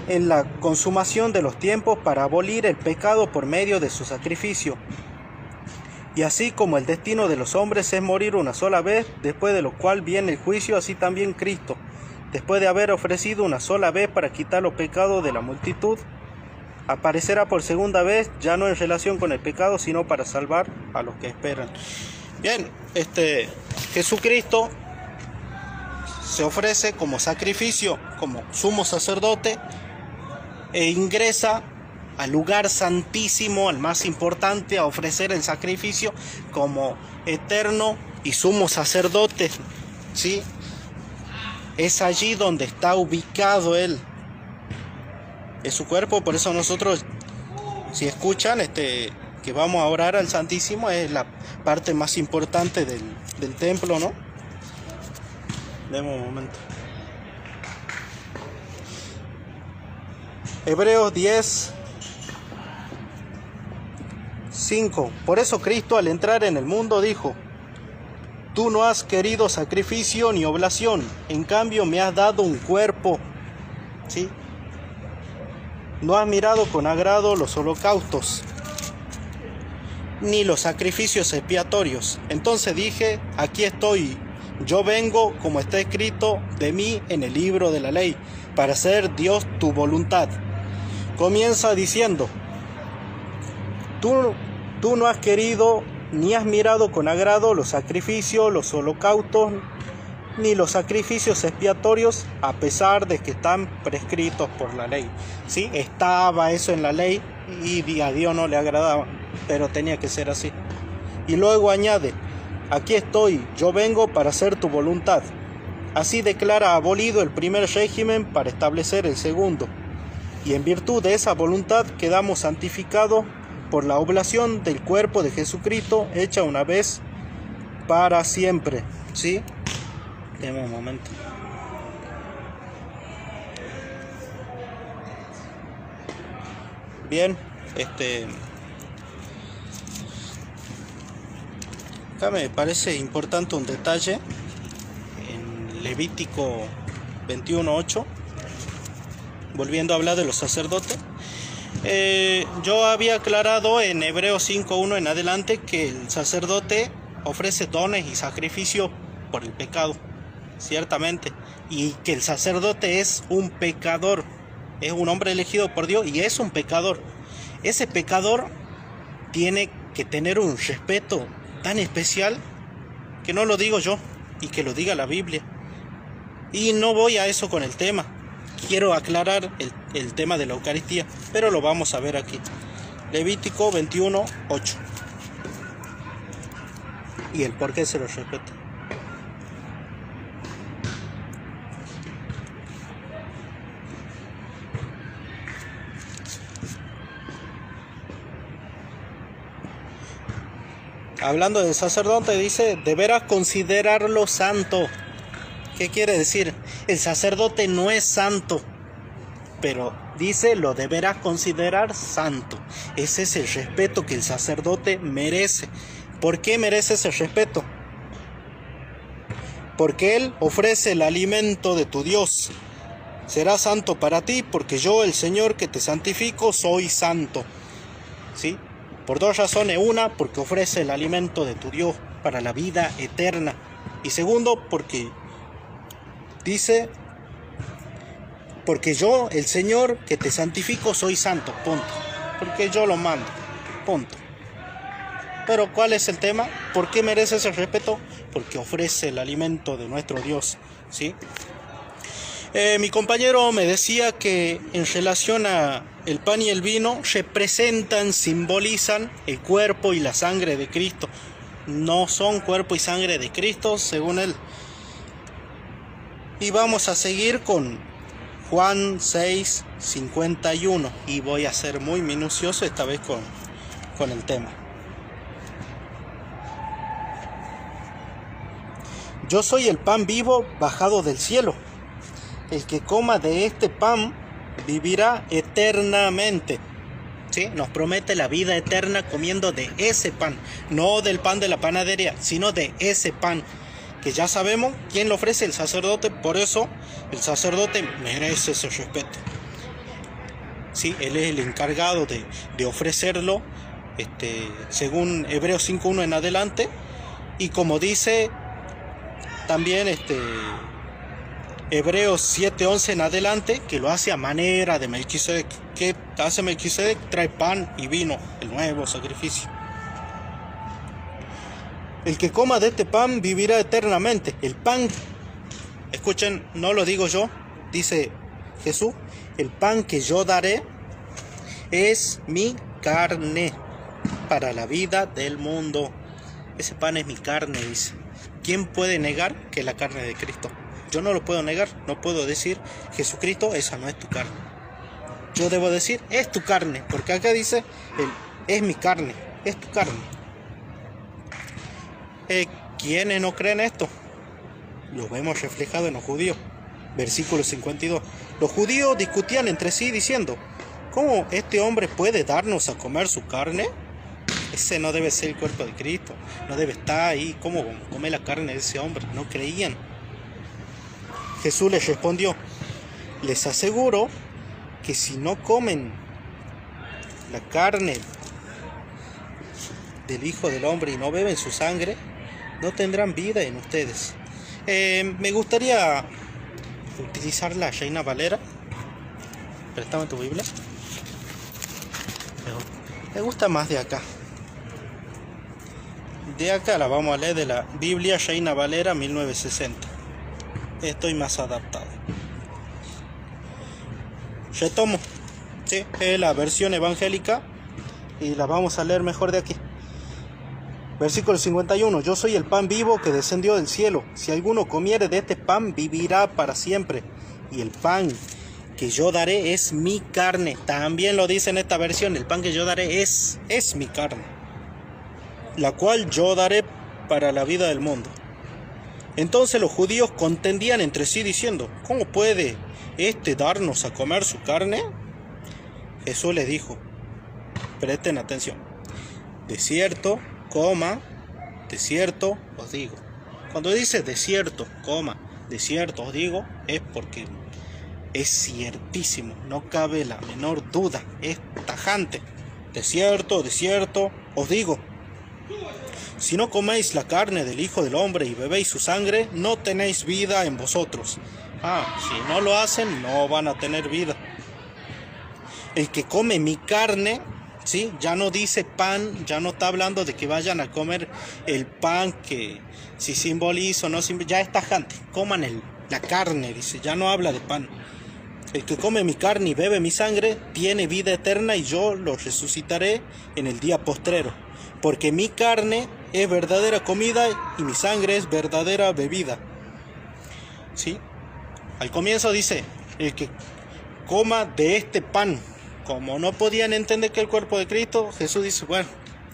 en la consumación de los tiempos para abolir el pecado por medio de su sacrificio. Y así como el destino de los hombres es morir una sola vez, después de lo cual viene el juicio, así también Cristo, después de haber ofrecido una sola vez para quitar los pecados de la multitud, aparecerá por segunda vez, ya no en relación con el pecado, sino para salvar a los que esperan. Bien, Jesucristo se ofrece como sacrificio, como sumo sacerdote, e ingresa al lugar santísimo, al más importante, a ofrecer el sacrificio como eterno y sumo sacerdote. ¿Sí? Es allí donde está ubicado Él. Es su cuerpo, por eso nosotros, si escuchan, que vamos a orar al Santísimo, es la parte más importante del templo, ¿no? Demos un momento. Hebreos 10, 5. Por eso Cristo, al entrar en el mundo, dijo: tú no has querido sacrificio ni oblación, en cambio me has dado un cuerpo. ¿Sí? No has mirado con agrado los holocaustos, ni los sacrificios expiatorios. Entonces dije: aquí estoy, yo vengo, como está escrito de mí en el libro de la ley, para hacer, Dios, tu voluntad. Comienza diciendo: tú no has querido ni has mirado con agrado los sacrificios, los holocaustos, ni los sacrificios expiatorios, a pesar de que están prescritos por la ley. ¿Sí? Estaba eso en la ley y a Dios no le agradaba, pero tenía que ser así. Y luego añade: aquí estoy, yo vengo para hacer tu voluntad. Así declara abolido el primer régimen para establecer el segundo. Y en virtud de esa voluntad quedamos santificados por la oblación del cuerpo de Jesucristo, hecha una vez para siempre. ¿Sí? Deme un momento. Bien, acá me parece importante un detalle en Levítico 21:8, volviendo a hablar de los sacerdotes. Yo había aclarado en Hebreos 5:1 en adelante que el sacerdote ofrece dones y sacrificios por el pecado, ciertamente, y que el sacerdote es un pecador, es un hombre elegido por Dios y es un pecador. Ese pecador tiene que tener un respeto tan especial que no lo digo yo y que lo diga la Biblia. Y no voy a eso con el tema. Quiero aclarar el tema de la Eucaristía, pero lo vamos a ver aquí. Levítico 21:8. Y el por qué se lo respeta. Hablando del sacerdote, dice, deberás considerarlo santo. ¿Qué quiere decir? El sacerdote no es santo, pero dice, lo deberás considerar santo. Ese es el respeto que el sacerdote merece. ¿Por qué merece ese respeto? Porque él ofrece el alimento de tu Dios. Será santo para ti, porque yo, el Señor que te santifico, soy santo. ¿Sí? Por dos razones. Una, porque ofrece el alimento de tu Dios para la vida eterna. Y segundo, porque dice, porque yo, el Señor que te santifico, soy santo. Punto. Porque yo lo mando. Punto. Pero ¿cuál es el tema? ¿Por qué merece ese respeto? Porque ofrece el alimento de nuestro Dios. ¿Sí? Mi compañero me decía que en relación a el pan y el vino representan, simbolizan el cuerpo y la sangre de Cristo. No son cuerpo y sangre de Cristo, según él. Y vamos a seguir con Juan 6:51. Y voy a ser muy minucioso esta vez con el tema. Yo soy el pan vivo bajado del cielo. El que coma de este pan vivirá eternamente. ¿Sí? Nos promete la vida eterna comiendo de ese pan. No del pan de la panadería, sino de ese pan. Que ya sabemos quién lo ofrece, el sacerdote. Por eso el sacerdote merece ese respeto. ¿Sí? Él es el encargado de ofrecerlo, según Hebreos 5:1 en adelante. Y como dice también Hebreos 7:11 en adelante, que lo hace a manera de Melquisedec. ¿Qué hace Melquisedec? Trae pan y vino, el nuevo sacrificio. El que coma de este pan vivirá eternamente. El pan, escuchen, no lo digo yo, dice Jesús, el pan que yo daré es mi carne para la vida del mundo. Ese pan es mi carne, dice. ¿Quién puede negar que es la carne de Cristo? Yo no lo puedo negar, no puedo decir, Jesucristo, esa no es tu carne. Yo debo decir, es tu carne, porque acá dice, es mi carne, es tu carne. ¿Quiénes no creen esto? Lo vemos reflejado en los judíos. Versículo 52. Los judíos discutían entre sí diciendo, ¿cómo este hombre puede darnos a comer su carne? Ese no debe ser el cuerpo de Cristo, no debe estar ahí. ¿Cómo comer la carne de ese hombre? No creían. Jesús les respondió, les aseguro que si no comen la carne del Hijo del Hombre y no beben su sangre, no tendrán vida en ustedes. Me gustaría utilizar la Reina Valera. Préstame tu Biblia. Me gusta más de acá. De acá la vamos a leer, de la Biblia Reina Valera 1960. Estoy más adaptado. Retomo. Sí, es la versión evangélica y la vamos a leer mejor de aquí. Versículo 51. Yo soy el pan vivo que descendió del cielo. Si alguno comiere de este pan, vivirá para siempre. Y el pan que yo daré es mi carne. También lo dice en esta versión. El pan que yo daré es mi carne, la cual yo daré para la vida del mundo. Entonces los judíos contendían entre sí diciendo, ¿cómo puede darnos a comer su carne? Jesús les dijo, Presten atención. De cierto, de cierto os digo. Cuando dice de cierto, de cierto os digo, es porque es ciertísimo, no cabe la menor duda, es tajante. De cierto os digo. Si no coméis la carne del Hijo del Hombre y bebéis su sangre, no tenéis vida en vosotros. Si no lo hacen, no van a tener vida. El que come mi carne, ¿sí? Ya no dice pan, ya no está hablando de que vayan a comer el pan que si simboliza o no simboliza, ya es tajante. Coman la carne, dice, ya no habla de pan. El que come mi carne y bebe mi sangre tiene vida eterna y yo lo resucitaré en el día postrero. Porque mi carne es verdadera comida y mi sangre es verdadera bebida. ¿Sí? Al comienzo dice, el que coma de este pan. Como no podían entender que el cuerpo de Cristo, Jesús dice, bueno,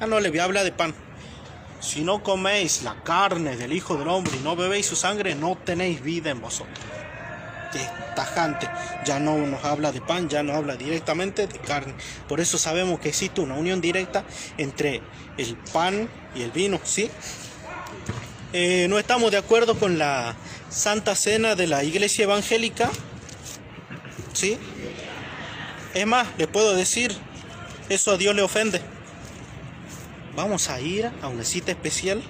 no le voy a hablar de pan. Si no coméis la carne del Hijo del Hombre y no bebéis su sangre, no tenéis vida en vosotros. Es tajante, ya no nos habla de pan, ya nos habla directamente de carne. Por eso sabemos que existe una unión directa entre el pan y el vino, ¿sí? No estamos de acuerdo con la Santa Cena de la Iglesia Evangélica, ¿sí? Es más, les puedo decir, eso a Dios le ofende. Vamos a ir a una cita especial.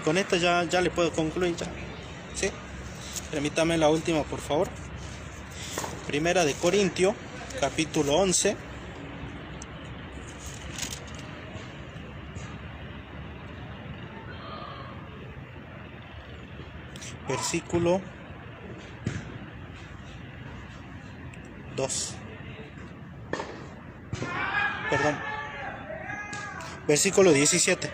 Con esto ya le puedo concluir, ya, ¿sí? Permítame la última, por favor. Primera de Corintios, capítulo 11. Versículo 2. Versículo 17.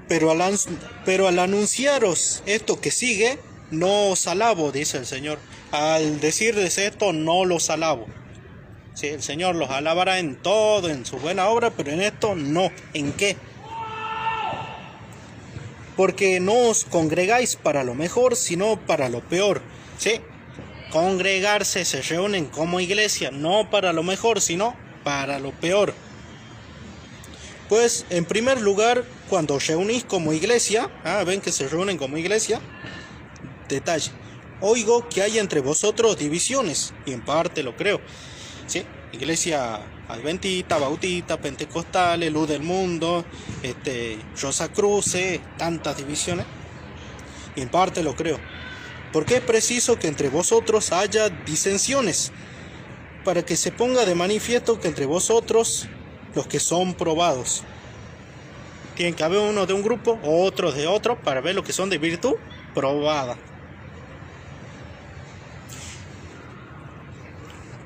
Pero al anunciaros esto que sigue, no os alabo, dice el Señor. Al decirles esto, no los alabo. Sí, el Señor los alabará en todo, en su buena obra, pero en esto no. ¿En qué? Porque no os congregáis para lo mejor, sino para lo peor. ¿Sí? Congregarse, se reúnen como iglesia, no para lo mejor, sino para lo peor. Pues, en primer lugar, cuando os reunís como iglesia, ven que se reúnen como iglesia. Detalle, oigo que hay entre vosotros divisiones, y en parte lo creo, ¿sí? Iglesia adventista, bautista, pentecostal, luz del mundo, Rosa Cruce, tantas divisiones, y en parte lo creo, porque es preciso que entre vosotros haya disensiones, para que se ponga de manifiesto que entre vosotros los que son probados, tienen que haber uno de un grupo, otros de otro, para ver lo que son de virtud probada.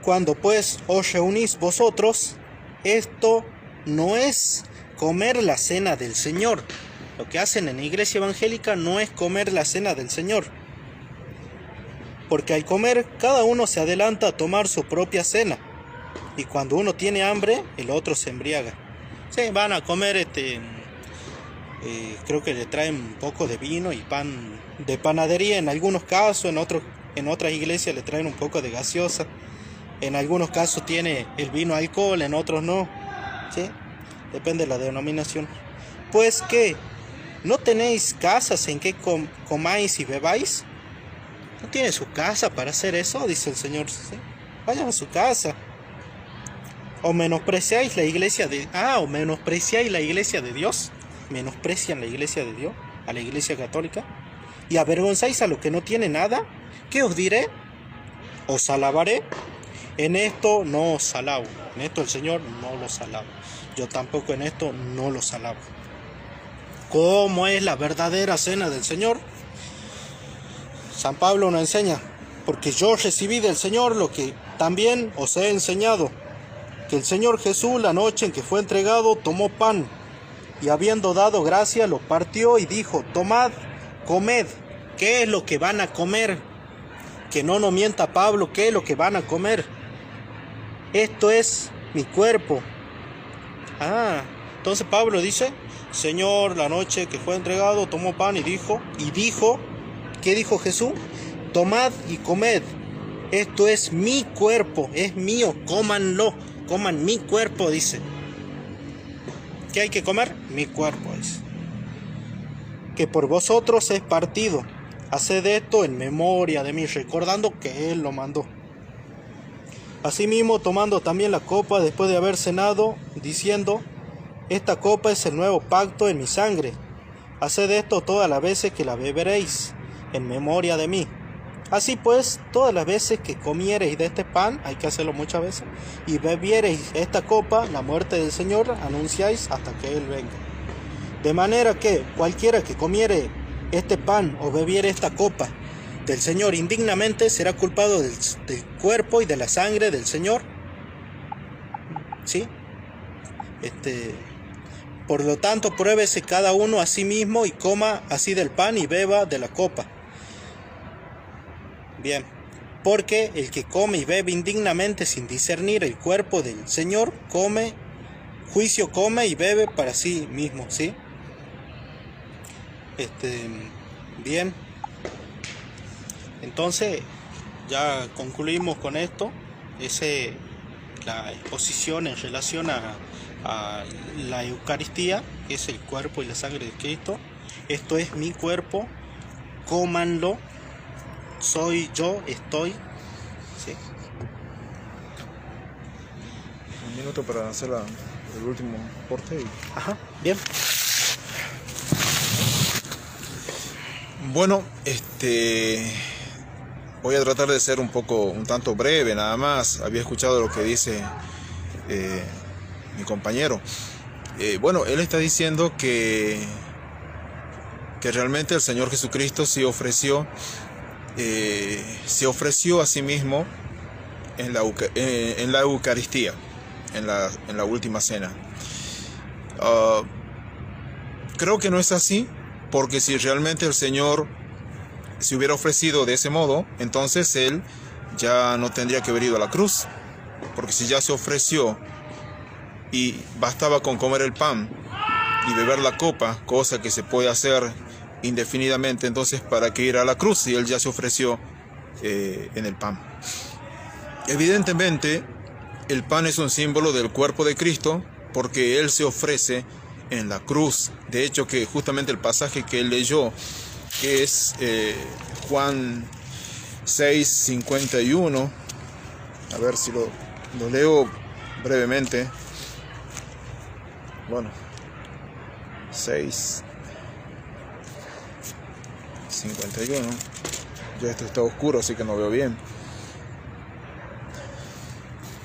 Cuando pues os reunís vosotros, esto no es comer la cena del Señor. Lo que hacen en la iglesia evangélica no es comer la cena del Señor. Porque al comer, cada uno se adelanta a tomar su propia cena. Y cuando uno tiene hambre, el otro se embriaga. Sí, van a comer, creo que le traen un poco de vino y pan de panadería en algunos casos, en otras iglesias le traen un poco de gaseosa. En algunos casos tiene el vino alcohol, en otros no. ¿Sí? Depende de la denominación. Pues que no tenéis casas en que comáis y bebáis. ¿No tiene su casa para hacer eso? Dice el Señor. ¿Sí? Vayan a su casa. O menospreciáis la iglesia o menospreciáis la iglesia de Dios. Menosprecian la iglesia de Dios, a la iglesia católica. Y avergonzáis a los que no tienen nada. ¿Qué os diré? Os alabaré. En esto no os alabo. En esto el Señor no los alaba. Yo tampoco en esto no los alabo. ¿Cómo es la verdadera cena del Señor? San Pablo nos enseña: porque yo recibí del Señor lo que también os he enseñado, que el Señor Jesús, la noche en que fue entregado, tomó pan, y habiendo dado gracia, lo partió y dijo: tomad, comed. ¿Qué es lo que van a comer? Que no nos mienta Pablo, ¿qué es lo que van a comer? Esto es mi cuerpo. Entonces Pablo dice: Señor, la noche que fue entregado, tomó pan y dijo, ¿qué dijo Jesús? Tomad y comed. Esto es mi cuerpo, es mío, cómanlo, coman mi cuerpo, dice. ¿Qué hay que comer? Mi cuerpo es. Que por vosotros es partido. Haced esto en memoria de mí, recordando que Él lo mandó. Asimismo, tomando también la copa después de haber cenado, diciendo: esta copa es el nuevo pacto en mi sangre. Haced esto todas las veces que la beberéis, en memoria de mí. Así pues, todas las veces que comiereis de este pan, hay que hacerlo muchas veces, y bebiereis esta copa, la muerte del Señor, anunciáis hasta que Él venga. De manera que cualquiera que comiere este pan o bebiere esta copa del Señor indignamente será culpado del cuerpo y de la sangre del Señor. ¿Sí? Por lo tanto, pruébese cada uno a sí mismo y coma así del pan y beba de la copa. Bien, porque el que come y bebe indignamente sin discernir el cuerpo del Señor, juicio come y bebe para sí mismo, ¿sí? Bien. Entonces, ya concluimos con esto. La exposición en relación a la Eucaristía, que es el cuerpo y la sangre de Cristo. Esto es mi cuerpo, cómanlo. Soy yo, estoy. ¿Sí? Un minuto para hacer el último corte. Ajá, bien. Bueno, voy a tratar de ser un tanto breve, nada más. Había escuchado lo que dice mi compañero. Bueno, él está diciendo que realmente el Señor Jesucristo se ofreció a sí mismo en la Eucaristía, en la última cena. Creo que no es así, porque si realmente el Señor se hubiera ofrecido de ese modo, entonces Él ya no tendría que haber ido a la cruz, porque si ya se ofreció y bastaba con comer el pan y beber la copa, cosa que se puede hacer indefinidamente, entonces ¿para qué ir a la cruz si Él ya se ofreció en el pan? Evidentemente el pan es un símbolo del cuerpo de Cristo, porque Él se ofrece en la cruz. De hecho, que justamente el pasaje que él leyó, que es Juan 6:51, a ver si lo leo brevemente. Bueno, 6:51. Ya esto está oscuro, así que no veo bien.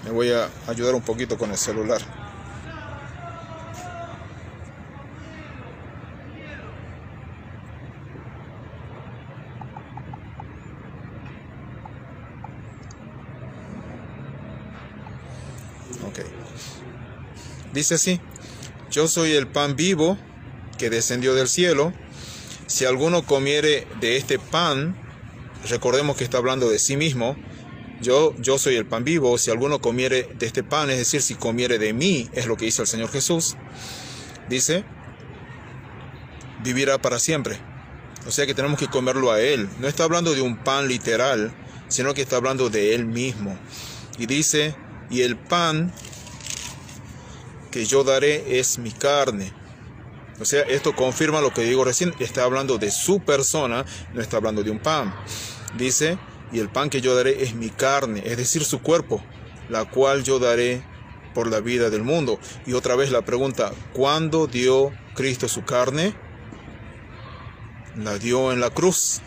Me voy a ayudar un poquito con el celular. Okay. Dice así: yo soy el pan vivo que descendió del cielo. Si alguno comiere de este pan, recordemos que está hablando de sí mismo. Yo soy el pan vivo. Si alguno comiere de este pan, es decir, si comiere de mí, es lo que dice el Señor Jesús. Dice, vivirá para siempre. O sea que tenemos que comerlo a Él. No está hablando de un pan literal, sino que está hablando de Él mismo. Y dice, y el pan que yo daré es mi carne. O sea, esto confirma lo que digo recién. Está hablando de su persona, no está hablando de un pan. Dice, y el pan que yo daré es mi carne, es decir, su cuerpo, la cual yo daré por la vida del mundo. Y otra vez la pregunta, ¿cuándo dio Cristo su carne? La dio en la cruz.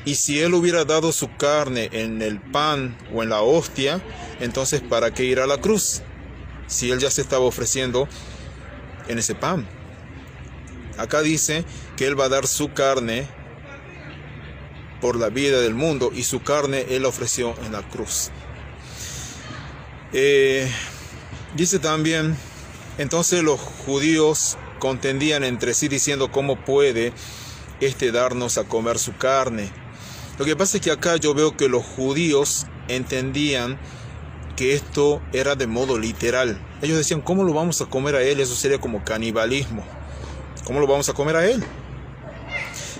Y si Él hubiera dado su carne en el pan o en la hostia, entonces ¿para qué ir a la cruz? Si Él ya se estaba ofreciendo en ese pan. Acá dice que Él va a dar su carne por la vida del mundo, y su carne Él la ofreció en la cruz. Dice también, entonces los judíos contendían entre sí diciendo, ¿cómo puede darnos a comer su carne? Lo que pasa es que acá yo veo que los judíos entendían que esto era de modo literal. Ellos decían, ¿cómo lo vamos a comer a Él? Eso sería como canibalismo. ¿Cómo lo vamos a comer a Él?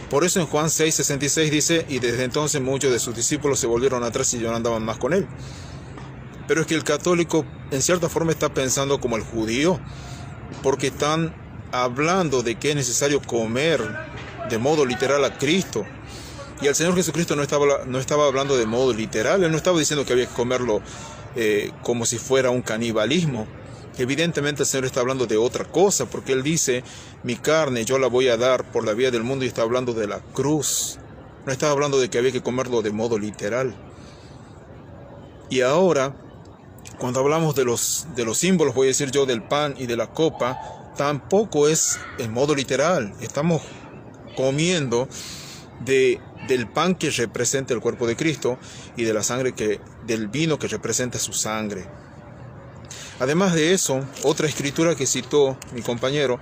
Por eso en Juan 6:66 dice, y desde entonces muchos de sus discípulos se volvieron atrás y ya no andaban más con Él. Pero es que el católico en cierta forma está pensando como el judío, porque están hablando de que es necesario comer de modo literal a Cristo. Y el Señor Jesucristo no estaba hablando de modo literal. Él no estaba diciendo que había que comerlo como si fuera un canibalismo. Evidentemente el Señor está hablando de otra cosa, porque Él dice, mi carne yo la voy a dar por la vía del mundo, y está hablando de la cruz. No estaba hablando de que había que comerlo de modo literal. Y ahora, cuando hablamos de los símbolos, voy a decir yo, del pan y de la copa, tampoco es en modo literal. Estamos comiendo del pan que representa el cuerpo de Cristo, y de la sangre del vino que representa su sangre. Además de eso, otra escritura que citó mi compañero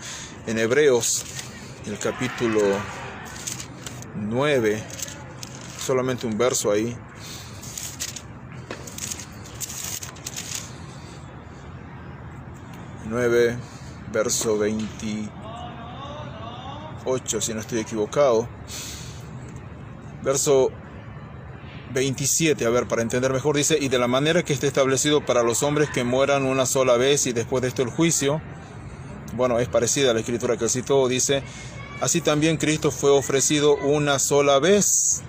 en Hebreos, el capítulo 9, solamente un verso ahí. Verso 28, si no estoy equivocado. Verso 27, a ver, para entender mejor, dice, y de la manera que esté establecido para los hombres que mueran una sola vez y después de esto el juicio. Bueno, es parecida a la escritura que él citó, dice, así también Cristo fue ofrecido una sola vez.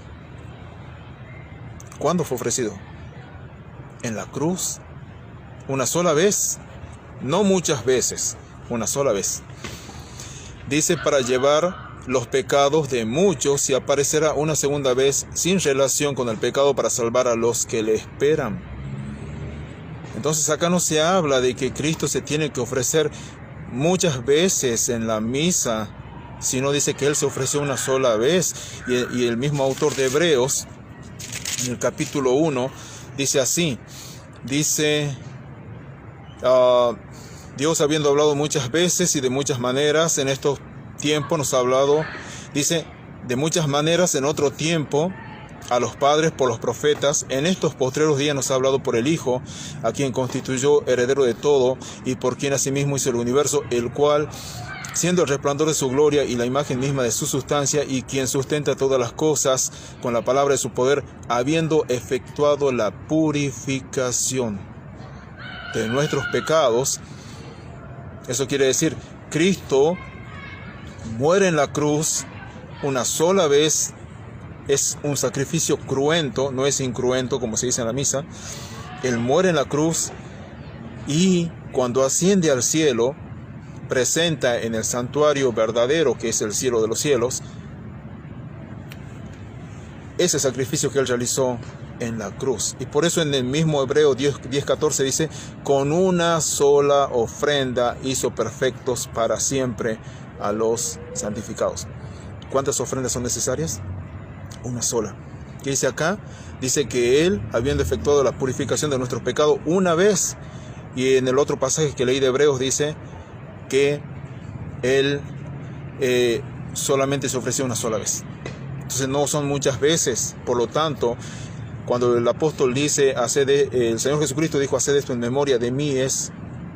¿Cuándo fue ofrecido? En la cruz. Una sola vez. No muchas veces, una sola vez. Dice, para llevar los pecados de muchos, y aparecerá una segunda vez sin relación con el pecado para salvar a los que le esperan. Entonces acá no se habla de que Cristo se tiene que ofrecer muchas veces en la misa, sino dice que Él se ofreció una sola vez. Y el mismo autor de Hebreos, en el capítulo 1, dice así, dice... Dios, habiendo hablado muchas veces y de muchas maneras en estos tiempos, nos ha hablado, dice, de muchas maneras en otro tiempo a los padres por los profetas. En estos postreros días nos ha hablado por el Hijo, a quien constituyó heredero de todo, y por quien asimismo hizo el universo, el cual, siendo el resplandor de su gloria y la imagen misma de su sustancia, y quien sustenta todas las cosas con la palabra de su poder, habiendo efectuado la purificación de nuestros pecados. Eso quiere decir, Cristo muere en la cruz una sola vez. Es un sacrificio cruento, no es incruento como se dice en la misa. Él muere en la cruz, y cuando asciende al cielo, presenta en el santuario verdadero, que es el cielo de los cielos, ese sacrificio que Él realizó en la cruz. Y por eso en el mismo Hebreo 10:14 dice, con una sola ofrenda hizo perfectos para siempre a los santificados. ¿Cuántas ofrendas son necesarias? Una sola. ¿Qué dice acá? Dice que Él, habiendo efectuado la purificación de nuestros pecados una vez, y en el otro pasaje que leí de Hebreos dice que Él solamente se ofreció una sola vez. Entonces no son muchas veces. Por lo tanto, cuando el apóstol dice, el Señor Jesucristo dijo, haced esto en memoria de mí, es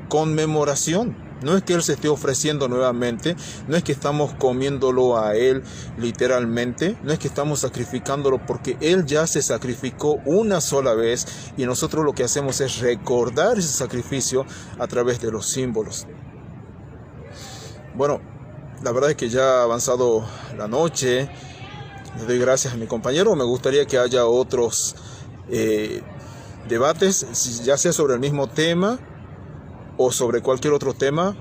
conmemoración. No es que Él se esté ofreciendo nuevamente, no es que estamos comiéndolo a Él literalmente, no es que estamos sacrificándolo, porque Él ya se sacrificó una sola vez, y nosotros lo que hacemos es recordar ese sacrificio a través de los símbolos. Bueno, la verdad es que ya ha avanzado la noche. Le doy gracias a mi compañero. Me gustaría que haya otros debates, ya sea sobre el mismo tema o sobre cualquier otro tema,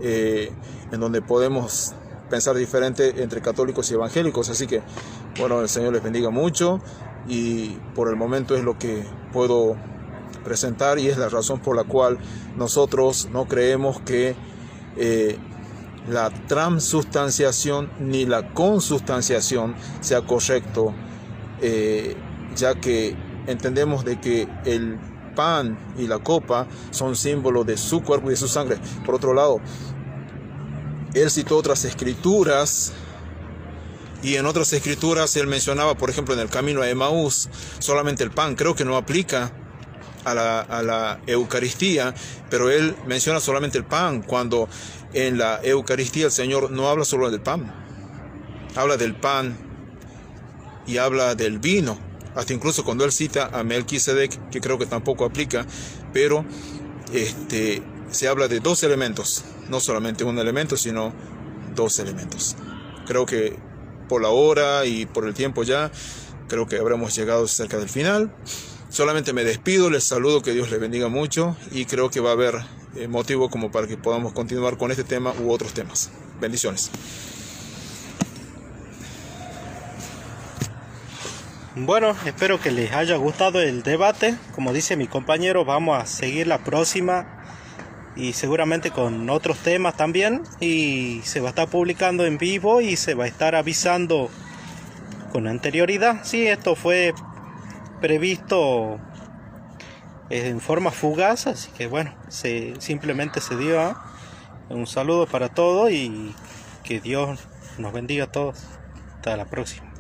en donde podemos pensar diferente entre católicos y evangélicos. Así que, bueno, el Señor les bendiga mucho, y por el momento es lo que puedo presentar, y es la razón por la cual nosotros no creemos que la transustanciación ni la consustanciación sea correcto, ya que entendemos de que el pan y la copa son símbolos de su cuerpo y de su sangre. Por otro lado, él citó otras escrituras, y en otras escrituras él mencionaba, por ejemplo, en el camino a Emaús, solamente el pan. Creo que no aplica a la Eucaristía, pero él menciona solamente el pan, cuando en la Eucaristía el Señor no habla solo del pan, habla del pan y habla del vino, hasta incluso cuando él cita a Melquisedec, que creo que tampoco aplica, pero se habla de 2 elementos, no solamente un elemento, sino 2 elementos. Creo que por la hora y por el tiempo ya, creo que habremos llegado cerca del final. Solamente me despido, les saludo, que Dios les bendiga mucho y creo que va a haber motivo como para que podamos continuar con este tema u otros temas. Bendiciones. Bueno, espero que les haya gustado el debate. Como dice mi compañero, vamos a seguir la próxima y seguramente con otros temas también, y se va a estar publicando en vivo y se va a estar avisando con anterioridad. Sí, esto fue previsto en forma fugaz, así que bueno, simplemente se dio. Un saludo para todos y que Dios nos bendiga a todos. Hasta la próxima.